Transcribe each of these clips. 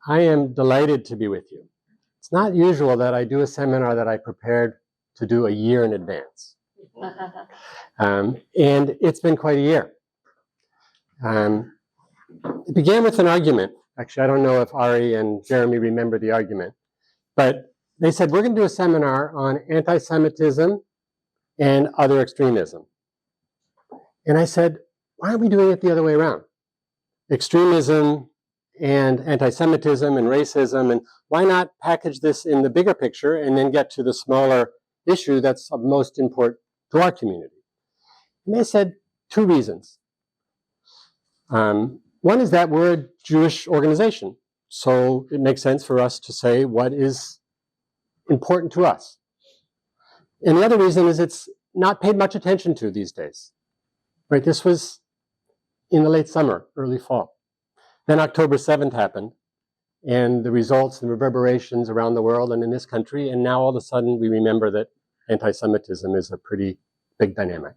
I am delighted to be with you. It's not usual that I do a seminar that I prepared to do a year in advance. And it's been quite a year. It began with an argument. Actually, I don't know if Ari and Jeremy remember the argument, but they said, we're going to do a seminar on anti-Semitism and other extremism. And I said, why aren't we doing it the other way around? Extremism and anti-Semitism and racism, and why not package this in the bigger picture and then get to the smaller issue that's of most import to our community? And they said two reasons. One is that we're a Jewish organization, so it makes sense for us to say what is important to us. And the other reason is it's not paid much attention to these days. Right? This was in the late summer, early fall. Then October 7th happened, and the results and reverberations around the world and in this country, and now all of a sudden we remember that anti-Semitism is a pretty big dynamic.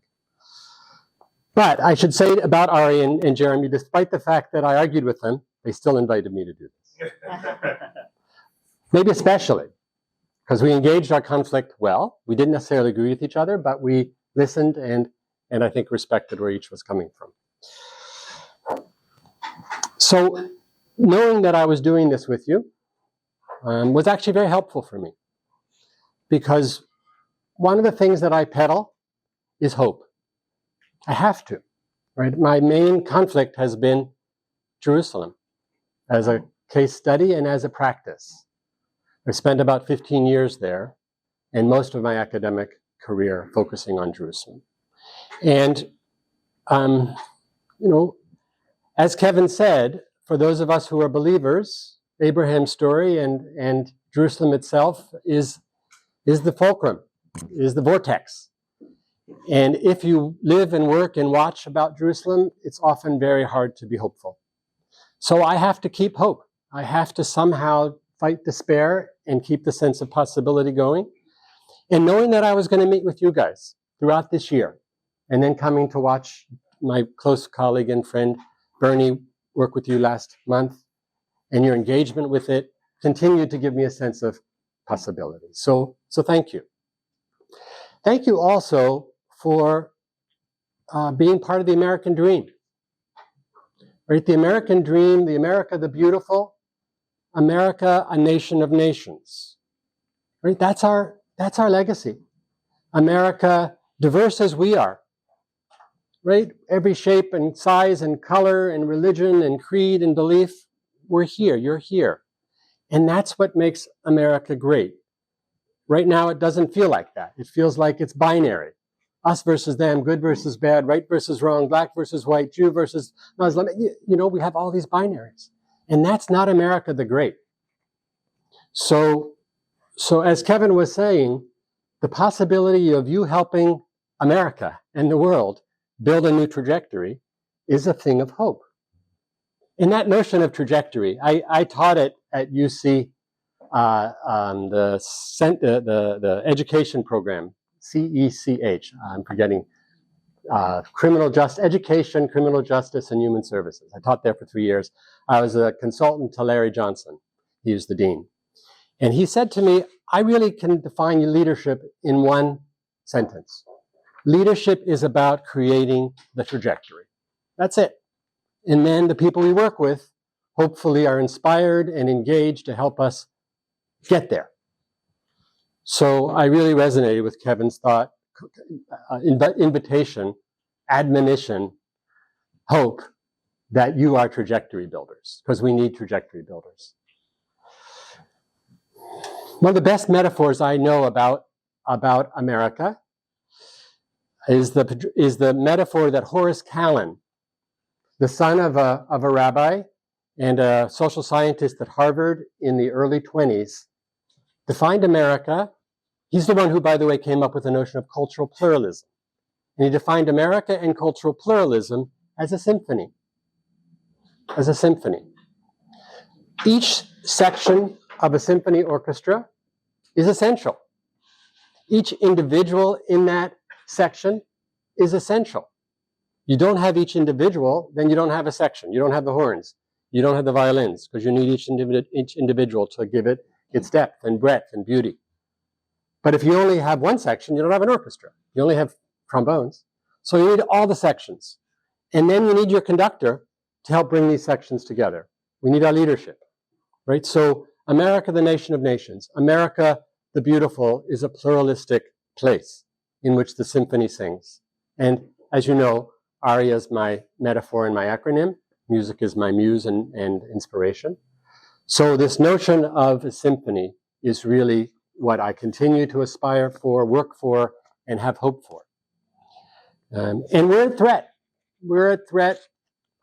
But I should say about Ari and Jeremy, despite the fact that I argued with them, they still invited me to do this. Maybe especially, because we engaged our conflict well. We didn't necessarily agree with each other, but we listened and I think respected where each was coming from. So knowing that I was doing this with you was actually very helpful for me, because one of the things that I peddle is hope. I have to, right? My main conflict has been Jerusalem as a case study and as a practice. I spent about 15 years there, and most of my academic career focusing on Jerusalem. And, as Kevin said, for those of us who are believers, Abraham's story and Jerusalem itself is the fulcrum, is the vortex. And if you live and work and watch about Jerusalem, it's often very hard to be hopeful. So I have to keep hope. I have to somehow fight despair and keep the sense of possibility going. And knowing that I was going to meet with you guys throughout this year, and then coming to watch my close colleague and friend Bernie work with you last month, and your engagement with it continued to give me a sense of possibility. So thank you. Thank you also for being part of the American dream. Right? The American dream, the America the beautiful, America a nation of nations. Right? That's our legacy. America diverse as we are. Right? Every shape and size and color and religion and creed and belief, we're here, you're here. And that's what makes America great. Right now, it doesn't feel like that. It feels like it's binary. Us versus them, good versus bad, right versus wrong, black versus white, Jew versus Muslim. We have all these binaries. And that's not America the Great. So as Kevin was saying, the possibility of you helping America and the world build a new trajectory is a thing of hope. And that notion of trajectory, I taught it at UC, the education program, CECH, I'm forgetting, Education, Criminal Justice, and Human Services. I taught there for 3 years. I was a consultant to Larry Johnson. He was the dean. And he said to me, I really can define your leadership in one sentence. Leadership is about creating the trajectory. That's it. And then the people we work with hopefully are inspired and engaged to help us get there. So I really resonated with Kevin's thought, invitation, admonition, hope that you are trajectory builders, because we need trajectory builders. One of the best metaphors I know about America is the metaphor that Horace Kallen, the son of a rabbi and a social scientist at Harvard in the early 20s, defined America. He's the one who, by the way, came up with the notion of cultural pluralism. And he defined America and cultural pluralism as a symphony. As a symphony. Each section of a symphony orchestra is essential. Each individual in that section is essential. You don't have each individual, then you don't have a section. You don't have the horns. You don't have the violins because you need each individual to give it its depth and breadth and beauty. But if you only have one section, you don't have an orchestra. You only have trombones. So you need all the sections. And then you need your conductor to help bring these sections together. We need our leadership, right? So America, the nation of nations, America, the beautiful, is a pluralistic place in which the symphony sings. And as you know, ARIA is my metaphor and my acronym. Music is my muse and inspiration. So this notion of a symphony is really what I continue to aspire for, work for, and have hope for. And we're a threat. We're a threat,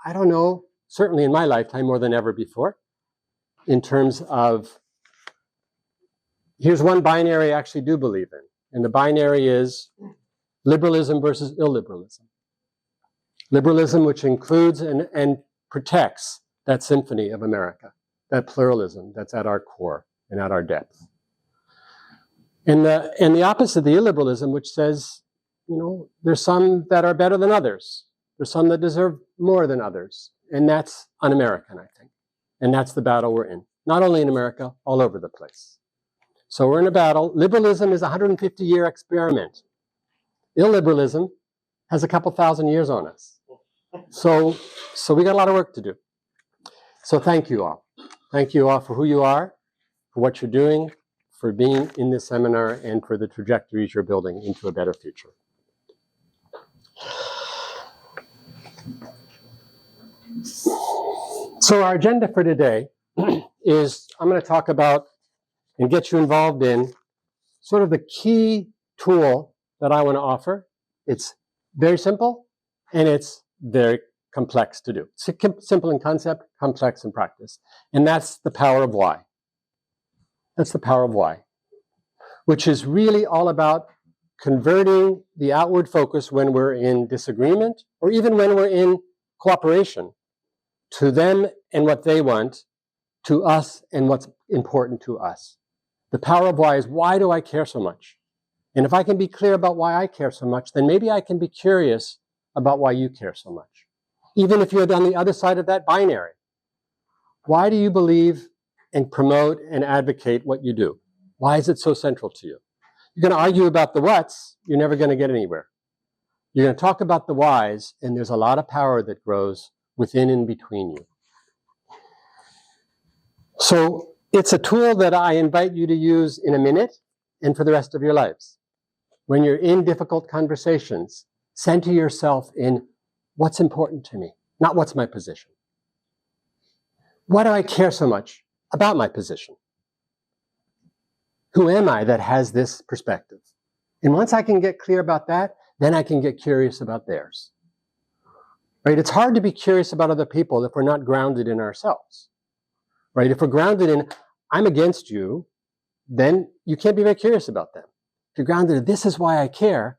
I don't know, certainly in my lifetime more than ever before, in terms of, here's one binary I actually do believe in. And the binary is liberalism versus illiberalism. Liberalism, which includes and protects that symphony of America, that pluralism that's at our core and at our depth. And the opposite, the illiberalism, which says, you know, there's some that are better than others. There's some that deserve more than others. And that's un-American, I think. And that's the battle we're in. Not only in America, all over the place. So we're in a battle. Liberalism is a 150-year experiment. Illiberalism has a couple thousand years on us. So we got a lot of work to do. So thank you all. Thank you all for who you are, for what you're doing, for being in this seminar, and for the trajectories you're building into a better future. So our agenda for today is I'm going to talk about and get you involved in sort of the key tool that I want to offer. It's very simple and it's very complex to do. It's simple in concept, complex in practice. And that's the power of why. That's the power of why, which is really all about converting the outward focus when we're in disagreement or even when we're in cooperation to them and what they want, to us and what's important to us. The power of why is, why do I care so much? And if I can be clear about why I care so much, then maybe I can be curious about why you care so much. Even if you're on the other side of that binary. Why do you believe and promote and advocate what you do? Why is it so central to you? You're going to argue about the whats, you're never going to get anywhere. You're going to talk about the whys, and there's a lot of power that grows within and between you. So it's a tool that I invite you to use in a minute and for the rest of your lives. When you're in difficult conversations, center yourself in what's important to me, not what's my position. Why do I care so much about my position? Who am I that has this perspective? And once I can get clear about that, then I can get curious about theirs. Right? It's hard to be curious about other people if we're not grounded in ourselves. Right? If we're grounded in, I'm against you, then you can't be very curious about them. If you're grounded in, this is why I care,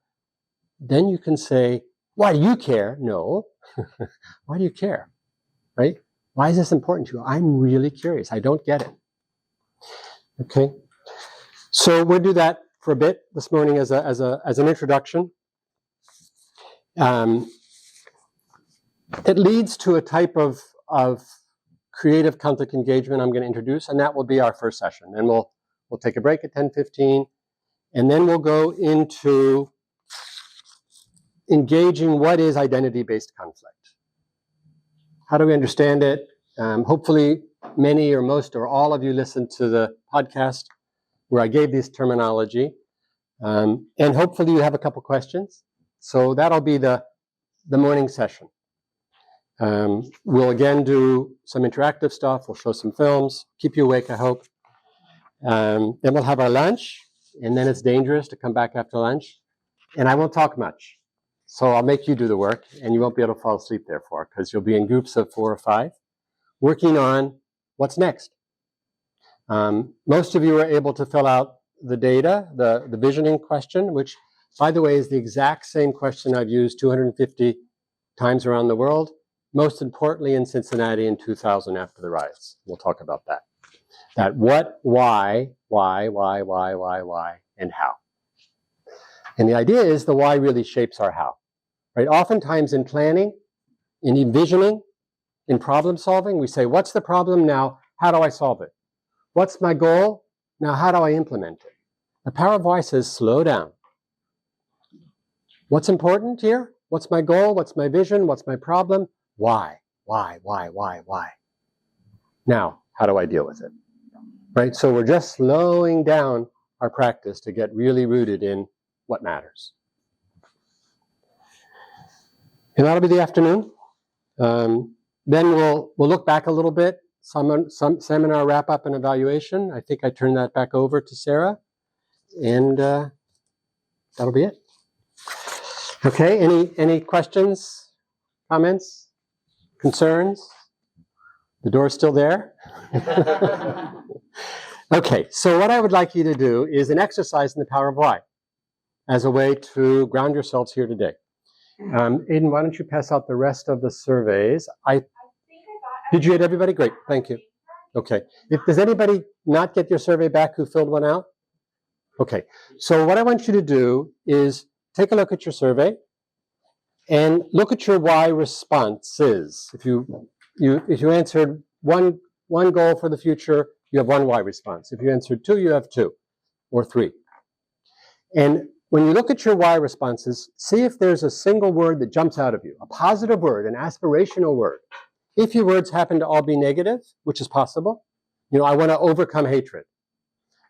then you can say, why do you care? No. Why do you care? Right? Why is this important to you? I'm really curious. I don't get it. Okay? So we'll do that for a bit this morning as an introduction. It leads to a type of creative conflict engagement I'm going to introduce, and that will be our first session. And we'll take a break at 10:15, and then we'll go into engaging what is identity-based conflict. How do we understand it? Hopefully many or most or all of you listened to the podcast where I gave this terminology. And hopefully you have a couple questions. So that'll be the morning session. We'll again do some interactive stuff. We'll show some films, keep you awake, I hope. Then we'll have our lunch, and then it's dangerous to come back after lunch. And I won't talk much. So I'll make you do the work, and you won't be able to fall asleep therefore, because you'll be in groups of 4 or 5, working on what's next. Most of you were able to fill out the data, the visioning question, which, by the way, is the exact same question I've used 250 times around the world, most importantly in Cincinnati in 2000 after the riots. We'll talk about that. That what, why, and how. And the idea is the why really shapes our how. Right? Oftentimes in planning, in envisioning, in problem solving, we say, what's the problem now? How do I solve it? What's my goal? Now, how do I implement it? The power of why says, slow down. What's important here? What's my goal? What's my vision? What's my problem? Why? Why? Now, how do I deal with it? Right? So we're just slowing down our practice to get really rooted in what matters. And that'll be the afternoon. Then we'll look back a little bit. Some seminar wrap up and evaluation. I think I turn that back over to Sarah, and that'll be it. Okay. Any questions, comments, concerns? The door's still there. Okay. So what I would like you to do is an exercise in the power of why, as a way to ground yourselves here today. Aiden, why don't you pass out the rest of the surveys? Did you get everybody? Great, thank you. Okay, does anybody not get your survey back who filled one out? Okay, so what I want you to do is take a look at your survey and look at your why responses. If you answered one goal for the future, you have one why response. If you answered two, you have two or three. And when you look at your why responses, see if there's a single word that jumps out of you, a positive word, an aspirational word. If your words happen to all be negative, which is possible, I want to overcome hatred,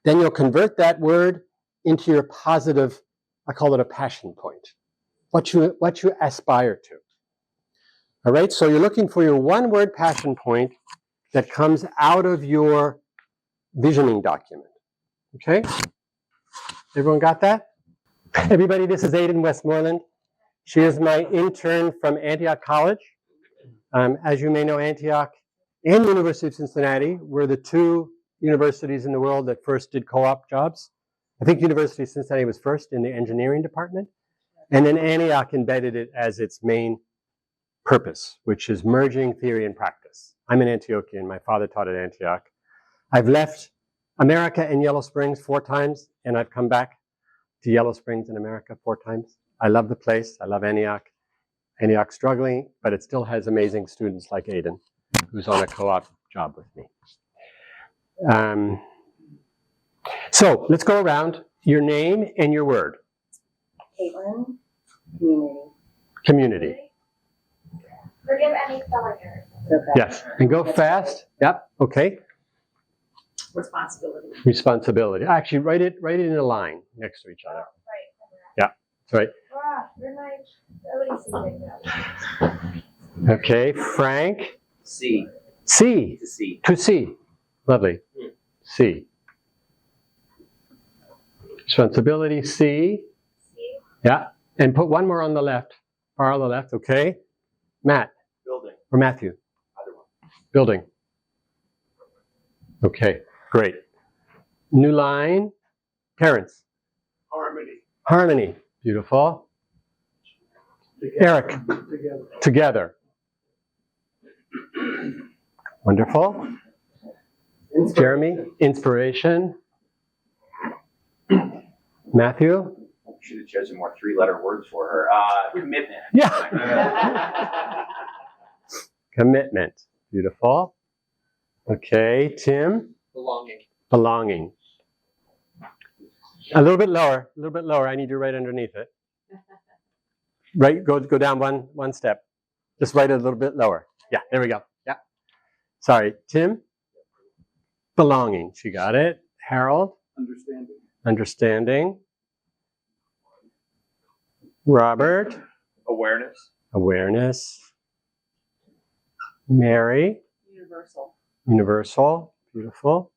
then you'll convert that word into your positive, I call it a passion point, what you aspire to. All right, so you're looking for your one-word passion point that comes out of your visioning document. Okay? Everyone got that? Everybody, this is Aiden Westmoreland. She is my intern from Antioch College. As you may know, Antioch and the University of Cincinnati were the two universities in the world that first did co-op jobs. I think University of Cincinnati was first in the engineering department, and then Antioch embedded it as its main purpose, which is merging theory and practice. I'm an Antiochian. My father taught at Antioch. I've left America and Yellow Springs 4 times, and I've come back to Yellow Springs in America 4 times. I love the place. I love Antioch. Antioch's struggling, but it still has amazing students like Aiden, who's on a co-op job with me. So let's go around. Your name and your word. Caitlin, community. Community. Forgive any spelling errors. Okay. Yes. And go fast. Yep. Okay. Responsibility. Responsibility. Actually, write it in a line next to each other. Right. Yeah. That's right. Wow, you're nice. Nobody's seeing it. Okay. Frank. C. C. To C. To C. Lovely. C. Responsibility. C. See? Yeah. And put one more on the left. Far on the left. Okay. Matt. Building. Or Matthew. Either one. Building. Okay. Great. New line. Parents. Harmony. Harmony. Beautiful. Eric. Together. Wonderful. Jeremy. Inspiration. Matthew. Should have chosen more 3-letter words for her. Commitment. Yeah. Commitment. Beautiful. Okay. Tim. Belonging. Belonging. A little bit lower. A little bit lower. I need you right underneath it. Right. Go down one step. Just right a little bit lower. Yeah. There we go. Yeah. Sorry. Tim. Belonging. She got it. Harold. Understanding. Understanding. Robert. Awareness. Awareness. Mary. Universal. Universal. Beautiful.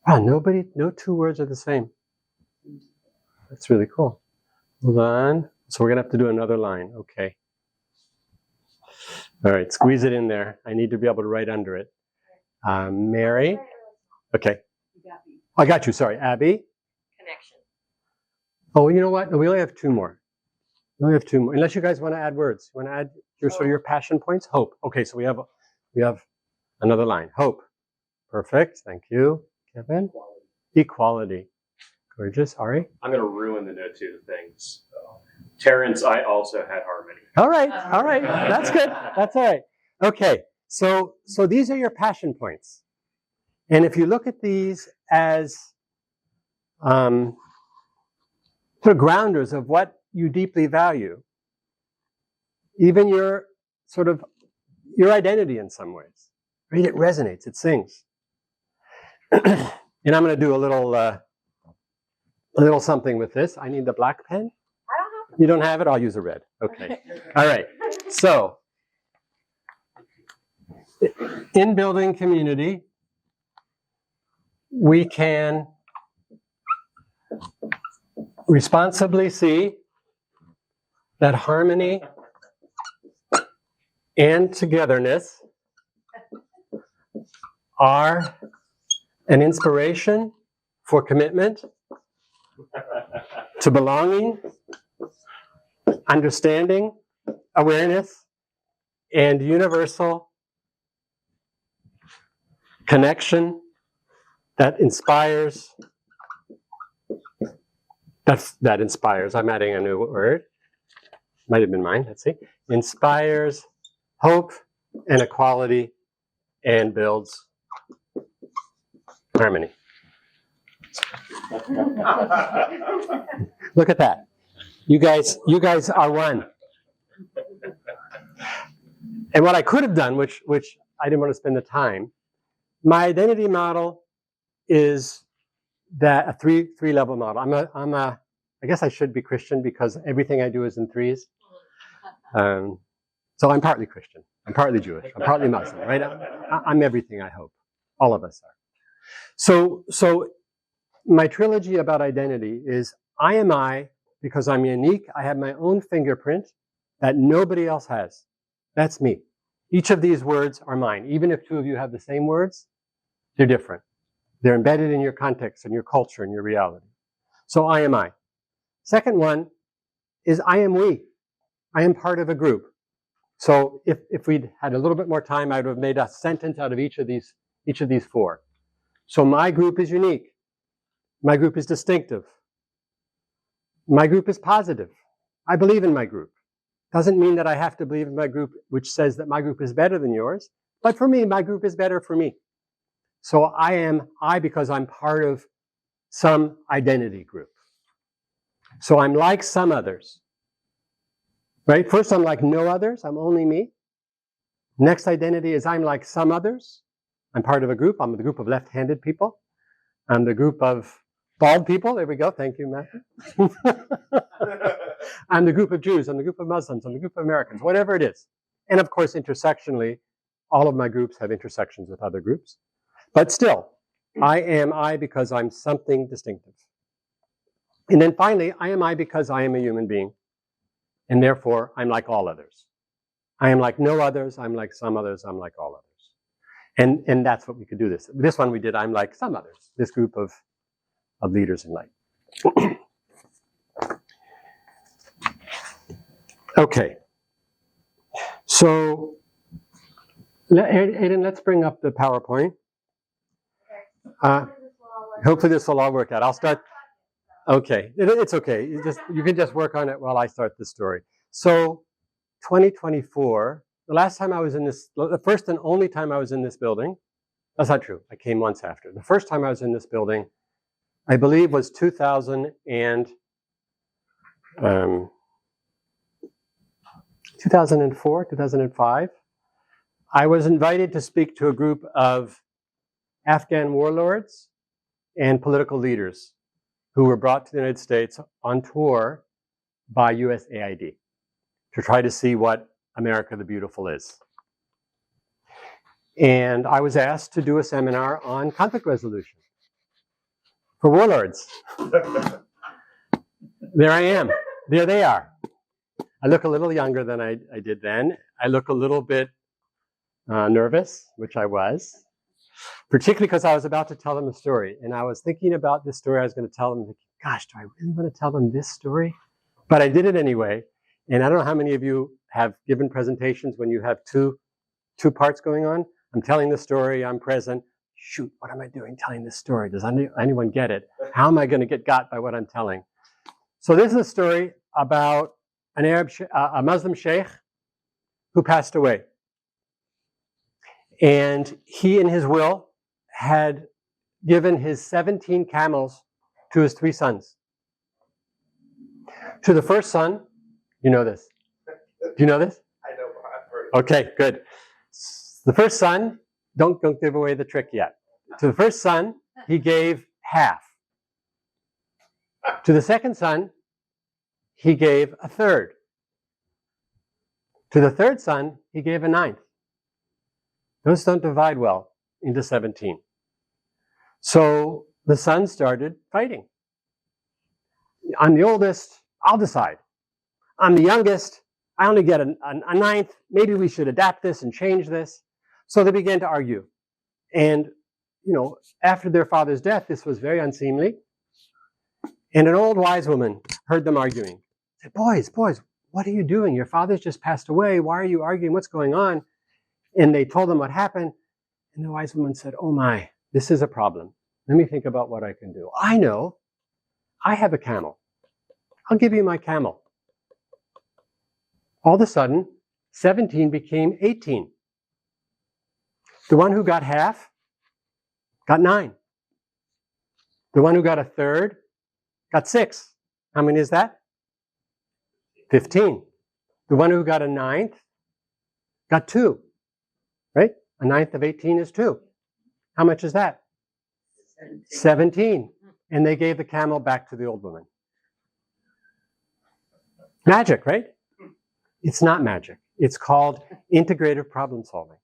Wow, no 2 words are the same. That's really cool. Hold on. So we're going to have to do another line. Okay. All right, squeeze it in there. I need to be able to write under it. Mary. Okay. You got me. I got you. Sorry. Abby. Connection. Oh, you know what? We only have 2 more. We only have 2 more. Unless you guys want to add words. You want to add your passion points? Hope. Okay, so we have another line. Hope. Perfect. Thank you. Kevin? Equality. Gorgeous. Ari? I'm going to ruin the no 2 things. Terrence, I also had harmony. All right. All right. That's good. That's all right. Okay, so these are your passion points. And if you look at these as sort of grounders of what you deeply value, even your sort of your identity in some ways, right? It resonates, it sings. And I'm going to do a little something with this. I need the black pen. I don't have. You don't have it? I'll use a red. Okay. All right. So, in building community, we can responsibly see that harmony and togetherness are an inspiration for commitment to belonging, understanding, awareness, and universal connection that inspires. That inspires. I'm adding a new word. Might have been mine. Let's see. Inspires hope and equality and builds harmony. Look at that. You guys are one. And what I could have done, which I didn't want to spend the time, my identity model is that a three level model. I guess I should be Christian because everything I do is in threes. So I'm partly Christian. I'm partly Jewish. I'm partly Muslim, right? I'm everything, I hope. All of us are. So my trilogy about identity is I am I because I'm unique. I have my own fingerprint that nobody else has. That's me. Each of these words are mine. Even if two of you have the same words, they're different. They're embedded in your context and your culture and your reality. So I am I. Second one is I am we. I am part of a group. So if we'd had a little bit more time, I would have made a sentence out of each of these four. So my group is unique. My group is distinctive. My group is positive. I believe in my group. Doesn't mean that I have to believe in my group, which says that my group is better than yours. But for me, my group is better for me. So I am I because I'm part of some identity group. So I'm like some others. Right? First, I'm like no others. I'm only me. Next identity is I'm like some others. I'm part of a group. I'm the group of left-handed people. I'm the group of bald people. There we go. Thank you, Matthew. I'm the group of Jews. I'm the group of Muslims. I'm the group of Americans. Whatever it is. And of course, intersectionally, all of my groups have intersections with other groups. But still, I am I because I'm something distinctive. And then finally, I am I because I am a human being. And therefore, I'm like all others. I am like no others. I'm like some others. I'm like all others. And that's what we could do this. This one we did, I'm like some others. This group of leaders in light. Okay. So, Aiden, let's bring up the PowerPoint. Hopefully this will all work out. I'll start. Okay, it's okay. You can just work on it while I start the story. So, 2024, the last time I was in this, the first and only time I was in this building, that's not true. I came once after. The first time I was in this building, I believe was 2004, 2005. I was invited to speak to a group of Afghan warlords and political leaders who were brought to the United States on tour by USAID to try to see what America the Beautiful is. And I was asked to do a seminar on conflict resolution for warlords. There I am. There they are. I look a little younger than I did then. I look a little bit nervous, which I was, particularly because I was about to tell them a story. And I was thinking about this story I was going to tell them. Thinking, gosh, do I really want to tell them this story? But I did it anyway. And I don't know how many of you have given presentations when you have two parts going on. I'm telling the story, I'm present. Shoot, what am I doing telling this story? Does anyone get it? How am I going to get got by what I'm telling? So this is a story about a Muslim sheikh who passed away. And he, in his will, had given his 17 camels to his 3 sons. To the first son, you know this. Do you know this? I know, I've heard of Okay, good. The first son, don't give away the trick yet. To the first son, he gave half. To the second son, he gave a third. To the third son, he gave a ninth. Those don't divide well into 17. So the sons started fighting. I'm the oldest, I'll decide. I'm the youngest, I only get a ninth. Maybe we should adapt this and change this. So they began to argue. And, after their father's death, this was very unseemly. And an old wise woman heard them arguing. Said, boys, what are you doing? Your father's just passed away. Why are you arguing? What's going on? And they told them what happened. And the wise woman said, oh my, this is a problem. Let me think about what I can do. I know. I have a camel. I'll give you my camel. All of a sudden, 17 became 18. The one who got half got 9. The one who got a third got 6. How many is that? 15. The one who got a ninth got 2. Right? A ninth of 18 is 2. How much is that? 17. And they gave the camel back to the old woman. Magic, right? It's not magic. It's called integrative problem solving.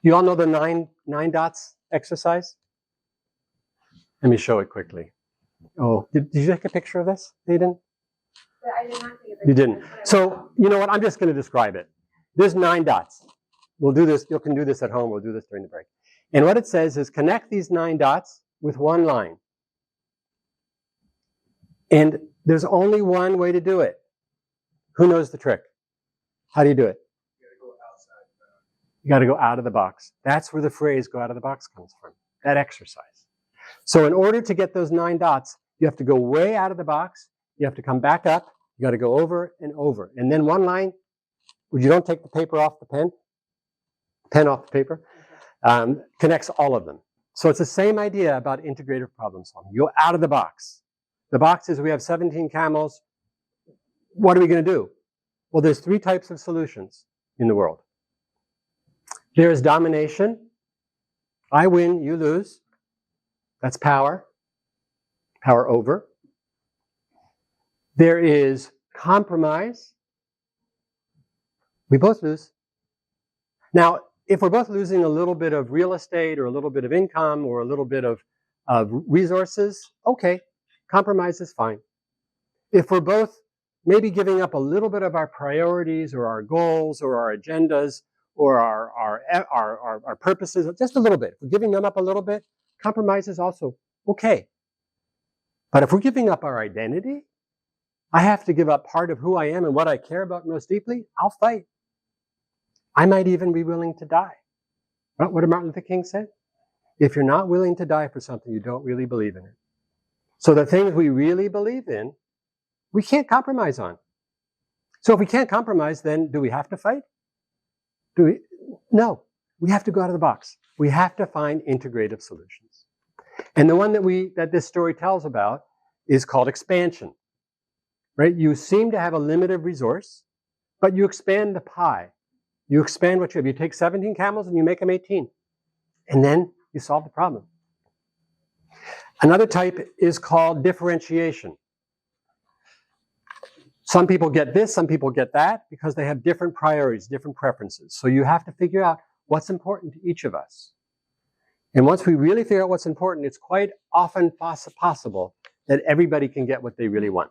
You all know the nine dots exercise? Let me show it quickly. Oh, did you take a picture of this? You didn't? But I did not think of it. You didn't. So, you know what? I'm just going to describe it. There's 9 dots. We'll do this. You can do this at home. We'll do this during the break. And what it says is connect these 9 dots with one line. And there's only one way to do it. Who knows the trick? How do you do it? You got to go out of the box. That's where the phrase go out of the box comes from, that exercise. So in order to get those 9 dots, you have to go way out of the box. You have to come back up. You got to go over and over. And then one line, you don't take the paper off the pen off the paper, connects all of them. So it's the same idea about integrative problem solving. You go out of the box. The box is we have 17 camels. What are we going to do? Well, there's 3 types of solutions in the world. There is domination. I win, you lose. That's power. Power over. There is compromise. We both lose. Now, if we're both losing a little bit of real estate or a little bit of income or a little bit of resources, okay, compromise is fine. If we're both maybe giving up a little bit of our priorities or our goals or our agendas or our purposes, just a little bit. If we're giving them up a little bit, compromise is also okay. But if we're giving up our identity, I have to give up part of who I am and what I care about most deeply, I'll fight. I might even be willing to die. What did Martin Luther King say? If you're not willing to die for something, you don't really believe in it. So the things we really believe in, we can't compromise on. So if we can't compromise, then do we have to fight? No. We have to go out of the box. We have to find integrative solutions. And the one that this story tells about is called expansion. Right? You seem to have a limited resource, but you expand the pie. You expand what you have. You take 17 camels and you make them 18. And then you solve the problem. Another type is called differentiation. Some people get this, some people get that, because they have different priorities, different preferences. So you have to figure out what's important to each of us. And once we really figure out what's important, it's quite often possible that everybody can get what they really want.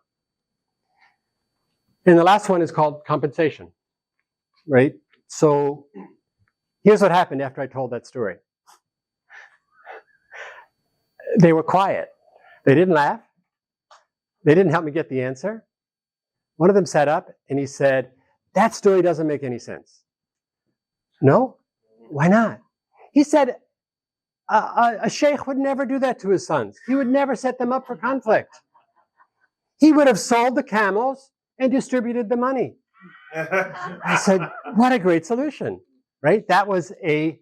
And the last one is called compensation, right? So here's what happened after I told that story. They were quiet. They didn't laugh. They didn't help me get the answer. One of them sat up and he said, that story doesn't make any sense. No? Why not? He said, a sheikh would never do that to his sons. He would never set them up for conflict. He would have sold the camels and distributed the money. I said, what a great solution, right? That was a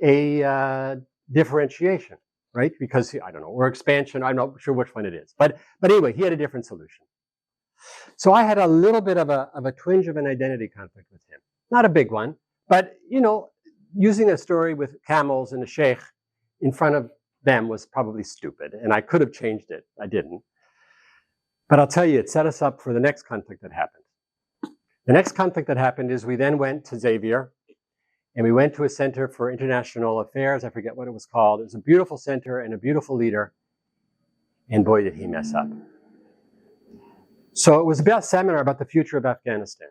a differentiation, right? Because I don't know, or expansion. I'm not sure which one it is, but anyway, he had a different solution. So I had a little bit of a twinge of an identity conflict with him. Not a big one, but you know, using a story with camels and a sheikh in front of them was probably stupid, and I could have changed it. I didn't. But I'll tell you, it set us up for the next conflict that happened. The next conflict that happened is we then went to Xavier, and we went to a center for international affairs. I forget what it was called. It was a beautiful center and a beautiful leader, and boy, did he mess up. So it was a seminar about the future of Afghanistan,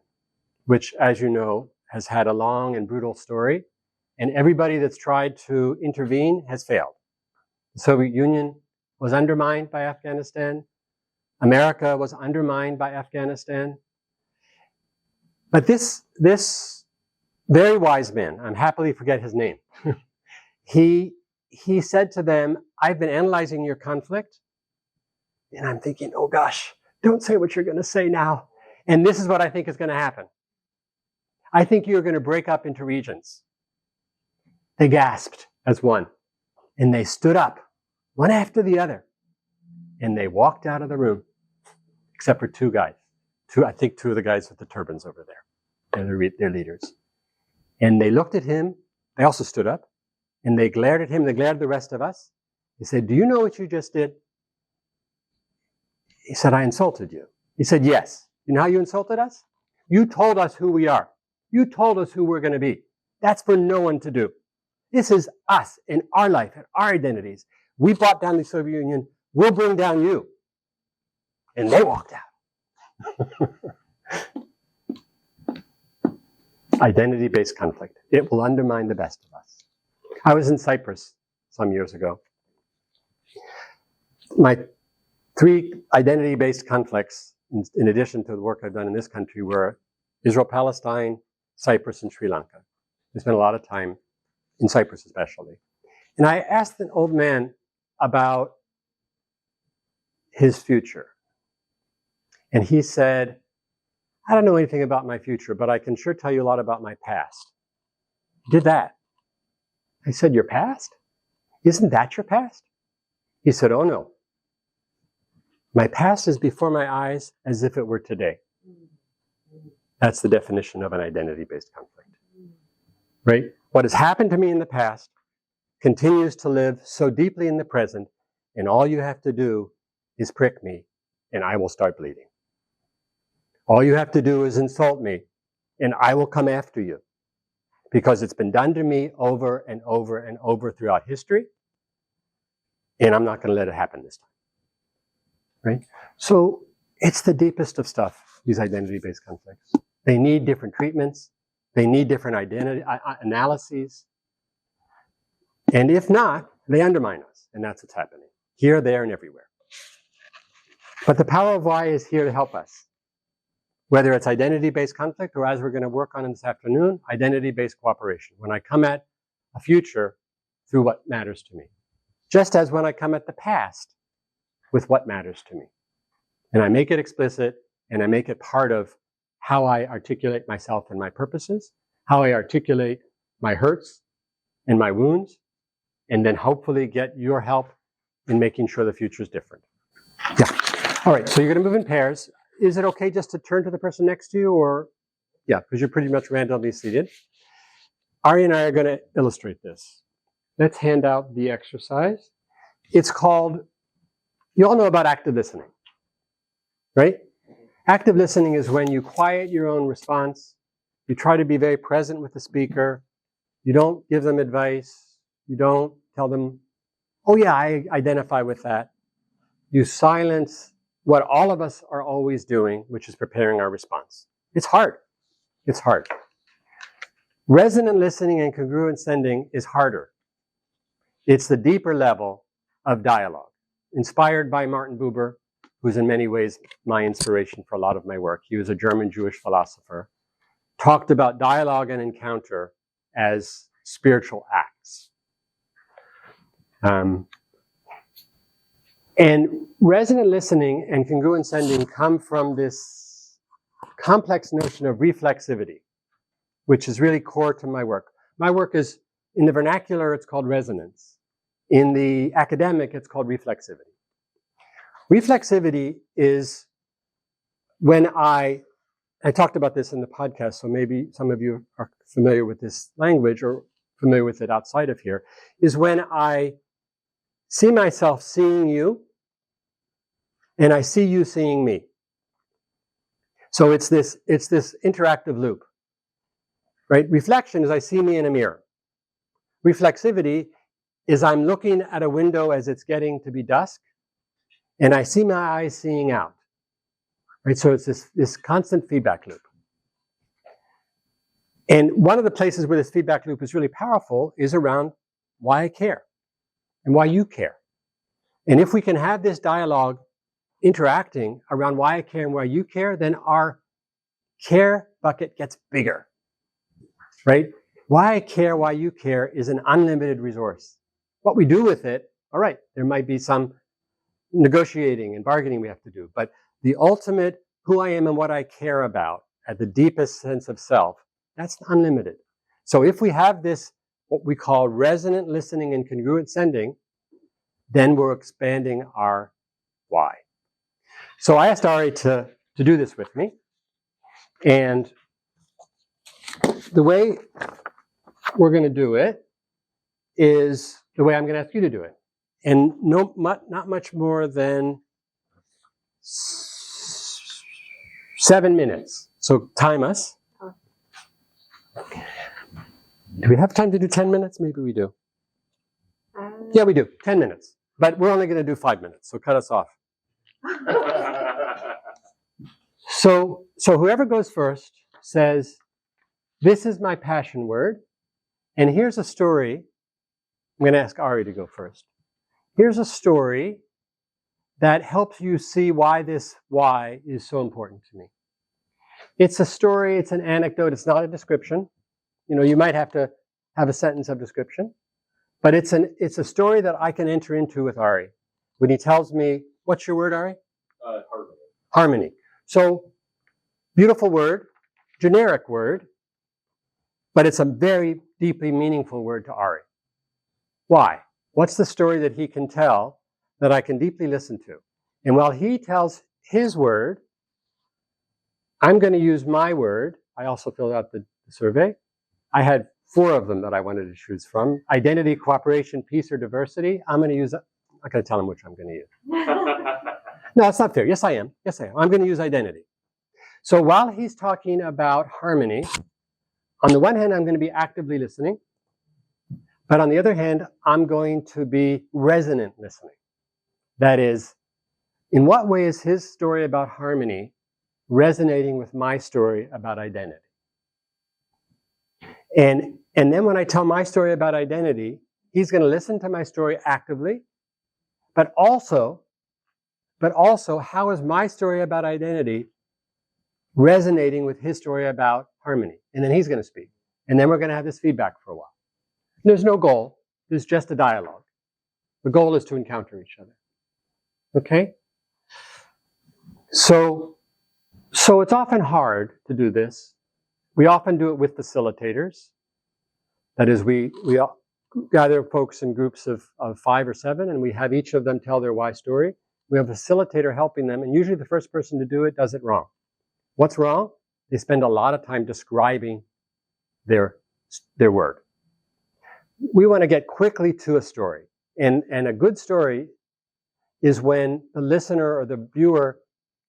which, as you know, has had a long and brutal story, and everybody that's tried to intervene has failed. The Soviet Union was undermined by Afghanistan. America was undermined by Afghanistan. But this very wise man, I'm happily forget his name, he said to them, I've been analyzing your conflict, and I'm thinking, oh gosh, don't say what you're going to say now. And this is what I think is going to happen. I think you're going to break up into regions. They gasped as one, and they stood up, one after the other, and they walked out of the room, except for two guys. I think two of the guys with the turbans over there. They're their leaders. And they looked at him. They also stood up, and they glared at him. They glared at the rest of us. He said, do you know what you just did? He said, I insulted you. He said, yes. You know how you insulted us? You told us who we are. You told us who we're going to be. That's for no one to do. This is us in our life and our identities. We brought down the Soviet Union. We'll bring down you. And they walked out. Identity-based conflict. It will undermine the best of us. I was in Cyprus some years ago. My 3 identity-based conflicts, in addition to the work I've done in this country, were Israel-Palestine, Cyprus, and Sri Lanka. I spent a lot of time in Cyprus especially. And I asked an old man about his future. And he said, I don't know anything about my future, but I can sure tell you a lot about my past. He did that. I said, your past? Isn't that your past? He said, oh no. My past is before my eyes as if it were today. That's the definition of an identity-based conflict. Right? What has happened to me in the past continues to live so deeply in the present, and all you have to do is prick me, and I will start bleeding. All you have to do is insult me, and I will come after you, because it's been done to me over and over and over throughout history, and I'm not going to let it happen this time. Right? So it's the deepest of stuff, these identity-based conflicts. They need different treatments. They need different identity analyses. And if not, they undermine us, and that's what's happening here, there, and everywhere. But the power of why is here to help us. Whether it's identity-based conflict, or as we're going to work on this afternoon, identity-based cooperation. When I come at a future through what matters to me. Just as when I come at the past with what matters to me. And I make it explicit, and I make it part of how I articulate myself and my purposes, how I articulate my hurts and my wounds, and then hopefully get your help in making sure the future is different. Yeah. All right, so you're going to move in pairs. Is it okay just to turn to the person next to you, or? Yeah, because you're pretty much randomly seated. Ari and I are going to illustrate this. Let's hand out the exercise. It's called, you all know about active listening, right? Active listening is when you quiet your own response. You try to be very present with the speaker. You don't give them advice. You don't tell them, oh yeah, I identify with that. You silence what all of us are always doing, which is preparing our response. It's hard. It's hard. Resonant listening and congruent sending is harder. It's the deeper level of dialogue, inspired by Martin Buber, who's in many ways my inspiration for a lot of my work. He was a German Jewish philosopher, talked about dialogue and encounter as spiritual acts. And resonant listening and congruent sending come from this complex notion of reflexivity, which is really core to my work. My work is in the vernacular, it's called resonance. In the academic, it's called reflexivity. Reflexivity is when I talked about this in the podcast, so maybe some of you are familiar with this language or familiar with it outside of here, is when I see myself seeing you and I see you seeing me. So it's this interactive loop, right? Reflection is I see me in a mirror. Reflexivity is I'm looking at a window as it's getting to be dusk and I see my eyes seeing out, right? So it's this constant feedback loop. And one of the places where this feedback loop is really powerful is around why I care and why you care. And if we can have this dialogue interacting around why I care and why you care, then our care bucket gets bigger, right? Why I care, why you care is an unlimited resource. What we do with it, all right, there might be some negotiating and bargaining we have to do, but the ultimate who I am and what I care about at the deepest sense of self, that's unlimited. So if we have this, what we call resonant listening and congruent sending, then we're expanding our why. So I asked Ari to do this with me. And the way we're going to do it is the way I'm going to ask you to do it. And not much more than 7 minutes. So time us. Do we have time to do 10 minutes? Maybe we do. Yeah, we do. 10 minutes. But we're only going to do 5 minutes, so cut us off. So whoever goes first says, this is my passion word, and here's a story. I'm going to ask Ari to go first. Here's a story that helps you see why this why is so important to me. It's a story, it's an anecdote, it's not a description. You know, you might have to have a sentence of description, but it's a story that I can enter into with Ari. When he tells me, what's your word, Ari? Harmony. Harmony. So, beautiful word, generic word, but it's a very deeply meaningful word to Ari. Why? What's the story that he can tell that I can deeply listen to? And while he tells his word, I'm going to use my word. I also filled out the survey. I had 4 of them that I wanted to choose from. Identity, cooperation, peace, or diversity. I'm going to use, I'm not going to tell him which I'm going to use. No, it's not fair. Yes, I am. Yes, I am. I'm going to use identity. So while he's talking about harmony, on the one hand, I'm going to be actively listening. But on the other hand, I'm going to be resonant listening. That is, in what way is his story about harmony resonating with my story about identity? And then when I tell my story about identity, he's going to listen to my story actively, but also, how is my story about identity resonating with his story about harmony? And then he's going to speak. And then we're going to have this feedback for a while. There's no goal. There's just a dialogue. The goal is to encounter each other. Okay? So it's often hard to do this. We often do it with facilitators. That is, we gather folks in groups of 5 or 7, and we have each of them tell their why story. We have a facilitator helping them, and usually the first person to do it does it wrong. What's wrong? They spend a lot of time describing their word. We want to get quickly to a story. And a good story is when the listener or the viewer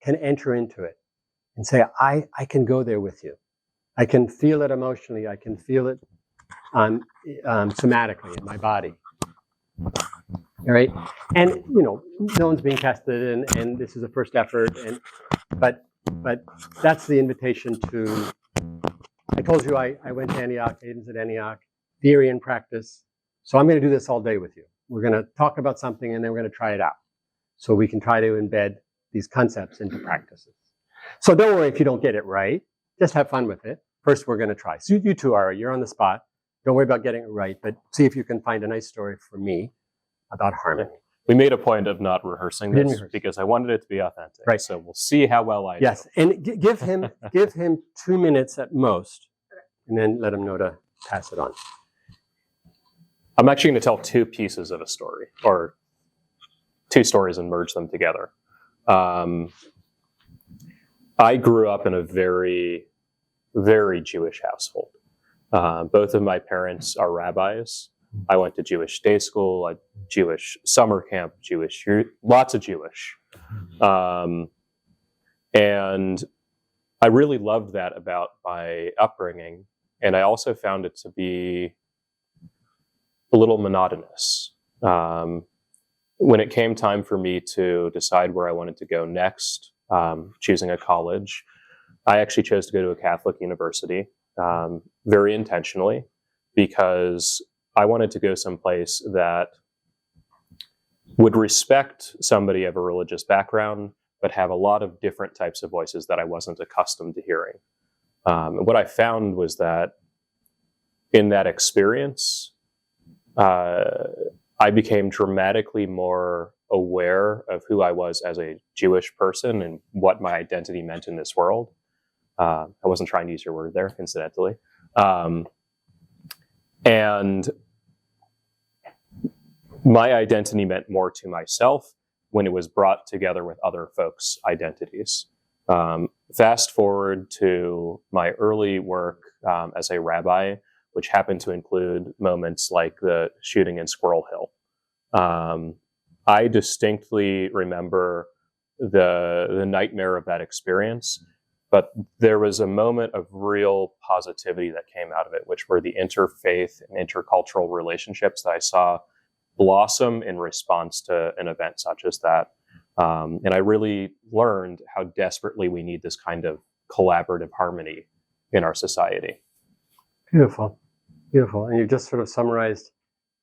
can enter into it and say, I can go there with you. I can feel it emotionally. I can feel it somatically in my body. All right? And, you know, no one's being tested, and this is a first effort. But that's the invitation to, I told you I went to Antioch, Aiden's at Antioch, theory and practice. So I'm going to do this all day with you. We're going to talk about something, and then we're going to try it out. So we can try to embed these concepts into practices. So don't worry if you don't get it right. Just have fun with it. First, we're going to try. So you two are, you're on the spot. Don't worry about getting it right, but see if you can find a nice story for me about harmony. We made a point of not rehearsing Didn't this rehearse. because I wanted it to be authentic. Right. So we'll see how well I Yes, do. and give him 2 minutes at most, and then let him know to pass it on. I'm actually going to tell two pieces of a story, or two stories and merge them together. I grew up in a very, very Jewish household. Both of my parents are rabbis. I went to Jewish day school, Jewish summer camp, lots of Jewish. And I really loved that about my upbringing. And I also found it to be a little monotonous. When it came time for me to decide where I wanted to go next, choosing a college, I actually chose to go to a Catholic university, very intentionally, because I wanted to go someplace that would respect somebody of a religious background, but have a lot of different types of voices that I wasn't accustomed to hearing. And what I found was that in that experience, I became dramatically more aware of who I was as a Jewish person and what my identity meant in this world. I wasn't trying to use your word there, incidentally. And my identity meant more to myself when it was brought together with other folks' identities. Fast forward to my early work as a rabbi, which happened to include moments like the shooting in Squirrel Hill. I distinctly remember the nightmare of that experience, but there was a moment of real positivity that came out of it, which were the interfaith and intercultural relationships that I saw blossom in response to an event such as that. And I really learned how desperately we need this kind of collaborative harmony in our society. Beautiful, beautiful. And you just sort of summarized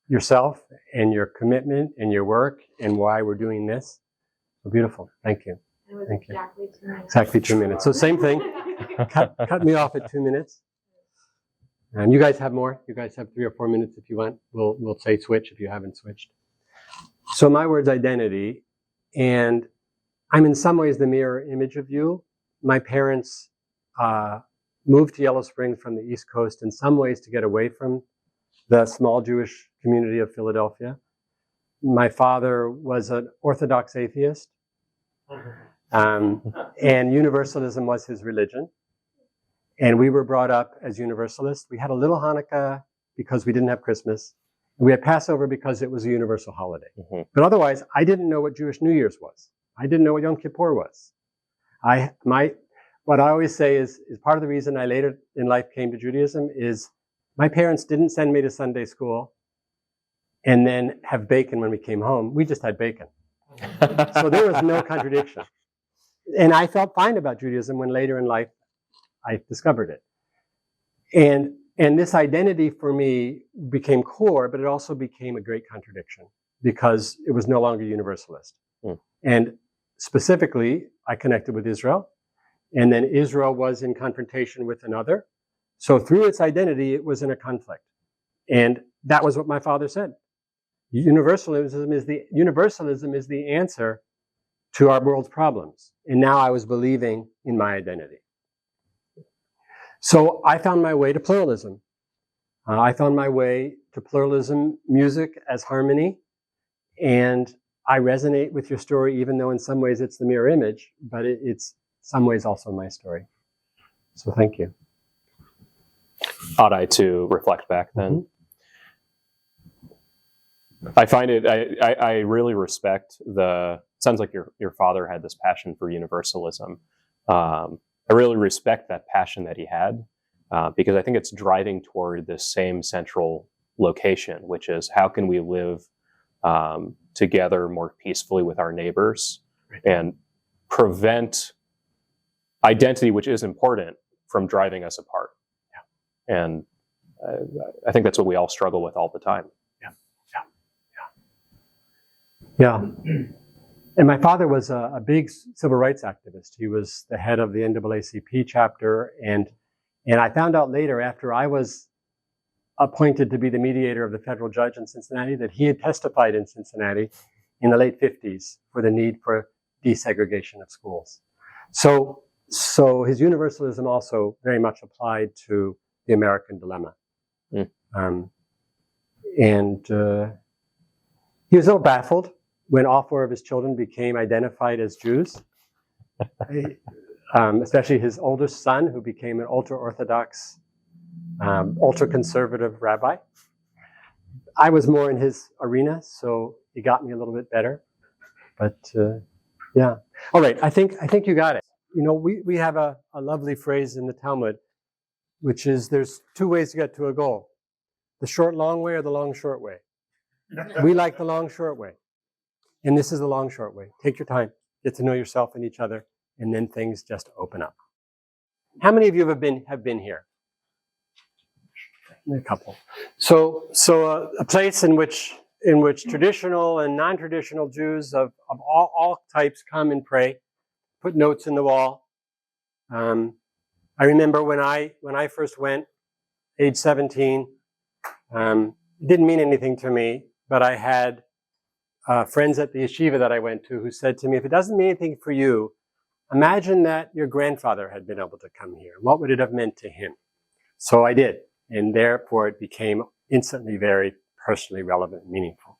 yourself and your commitment and your work and why we're doing this. So beautiful. Thank you. It was Thank you. exactly 2 minutes. Exactly 2 minutes. So same thing. Cut me off at 2 minutes. And you guys have more. You guys have 3 or 4 minutes if you want. We'll say switch if you haven't switched. So my word's identity, and I'm in some ways the mirror image of you. My parents moved to Yellow Springs from the East Coast in some ways to get away from the small Jewish community of Philadelphia. My father was an Orthodox atheist, and Universalism was his religion. And we were brought up as Universalists. We had a little Hanukkah because we didn't have Christmas. We had Passover because it was a universal holiday. Mm-hmm. But otherwise, I didn't know what Jewish New Year's was. I didn't know what Yom Kippur was. What I always say is part of the reason I later in life came to Judaism is my parents didn't send me to Sunday school and then have bacon when we came home. We just had bacon. So there was no contradiction. And I felt fine about Judaism when later in life I discovered it. And this identity for me became core, but it also became a great contradiction because it was no longer universalist. And specifically, I connected with Israel, and then Israel was in confrontation with another. So through its identity, it was in a conflict. And that was what my father said. Universalism is the answer to our world's problems. And now I was believing in my identity. So I found my way to pluralism. I found my way to pluralism, music as harmony. And I resonate with your story, even though in some ways it's the mirror image, but it's some ways also my story. So thank you. Ought I to reflect back then? Mm-hmm. I find it, I really respect sounds like your father had this passion for universalism. I really respect that passion that he had because I think it's driving toward this same central location, which is how can we live together more peacefully with our neighbors and prevent identity, which is important, from driving us apart. Yeah. And I think that's what we all struggle with all the time. Yeah. And my father was a big civil rights activist. He was the head of the NAACP chapter. And I found out later, after I was appointed to be the mediator of the federal judge in Cincinnati, that he had testified in Cincinnati in the late 50s for the need for desegregation of schools. So his universalism also very much applied to the American dilemma. And he was a little baffled when all four of his children became identified as Jews, especially his oldest son, who became an ultra-Orthodox, ultra-conservative rabbi. I was more in his arena, so he got me a little bit better. But yeah. All right, I think you got it. You know, we have a lovely phrase in the Talmud, which is there's two ways to get to a goal. The short, long way or the long, short way. We like the long, short way. And this is the long, short way. Take your time, get to know yourself and each other, and then things just open up. How many of you have been here? A couple. So a place in which traditional and non-traditional Jews of all types come and pray, put notes in the wall. I remember when I first went, age 17, it didn't mean anything to me, but I had friends at the yeshiva that I went to who said to me, if it doesn't mean anything for you, imagine that your grandfather had been able to come here. What would it have meant to him? So I did, and therefore it became instantly very personally relevant and meaningful.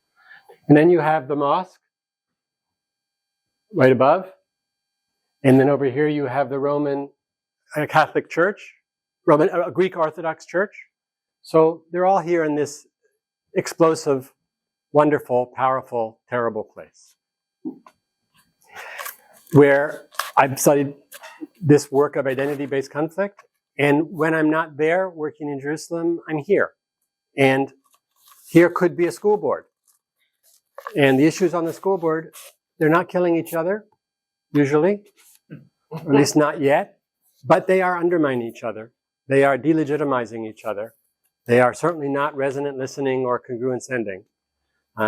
And then you have the mosque right above, and then over here you have the Roman Catholic Church, Greek Orthodox Church. So they're all here in this explosive, wonderful, powerful, terrible place where I've studied this work of identity-based conflict. And when I'm not there working in Jerusalem, I'm here. And here could be a school board. And the issues on the school board, they're not killing each other, usually, or at least not yet, but they are undermining each other. They are delegitimizing each other. They are certainly not resonant listening or congruent sending.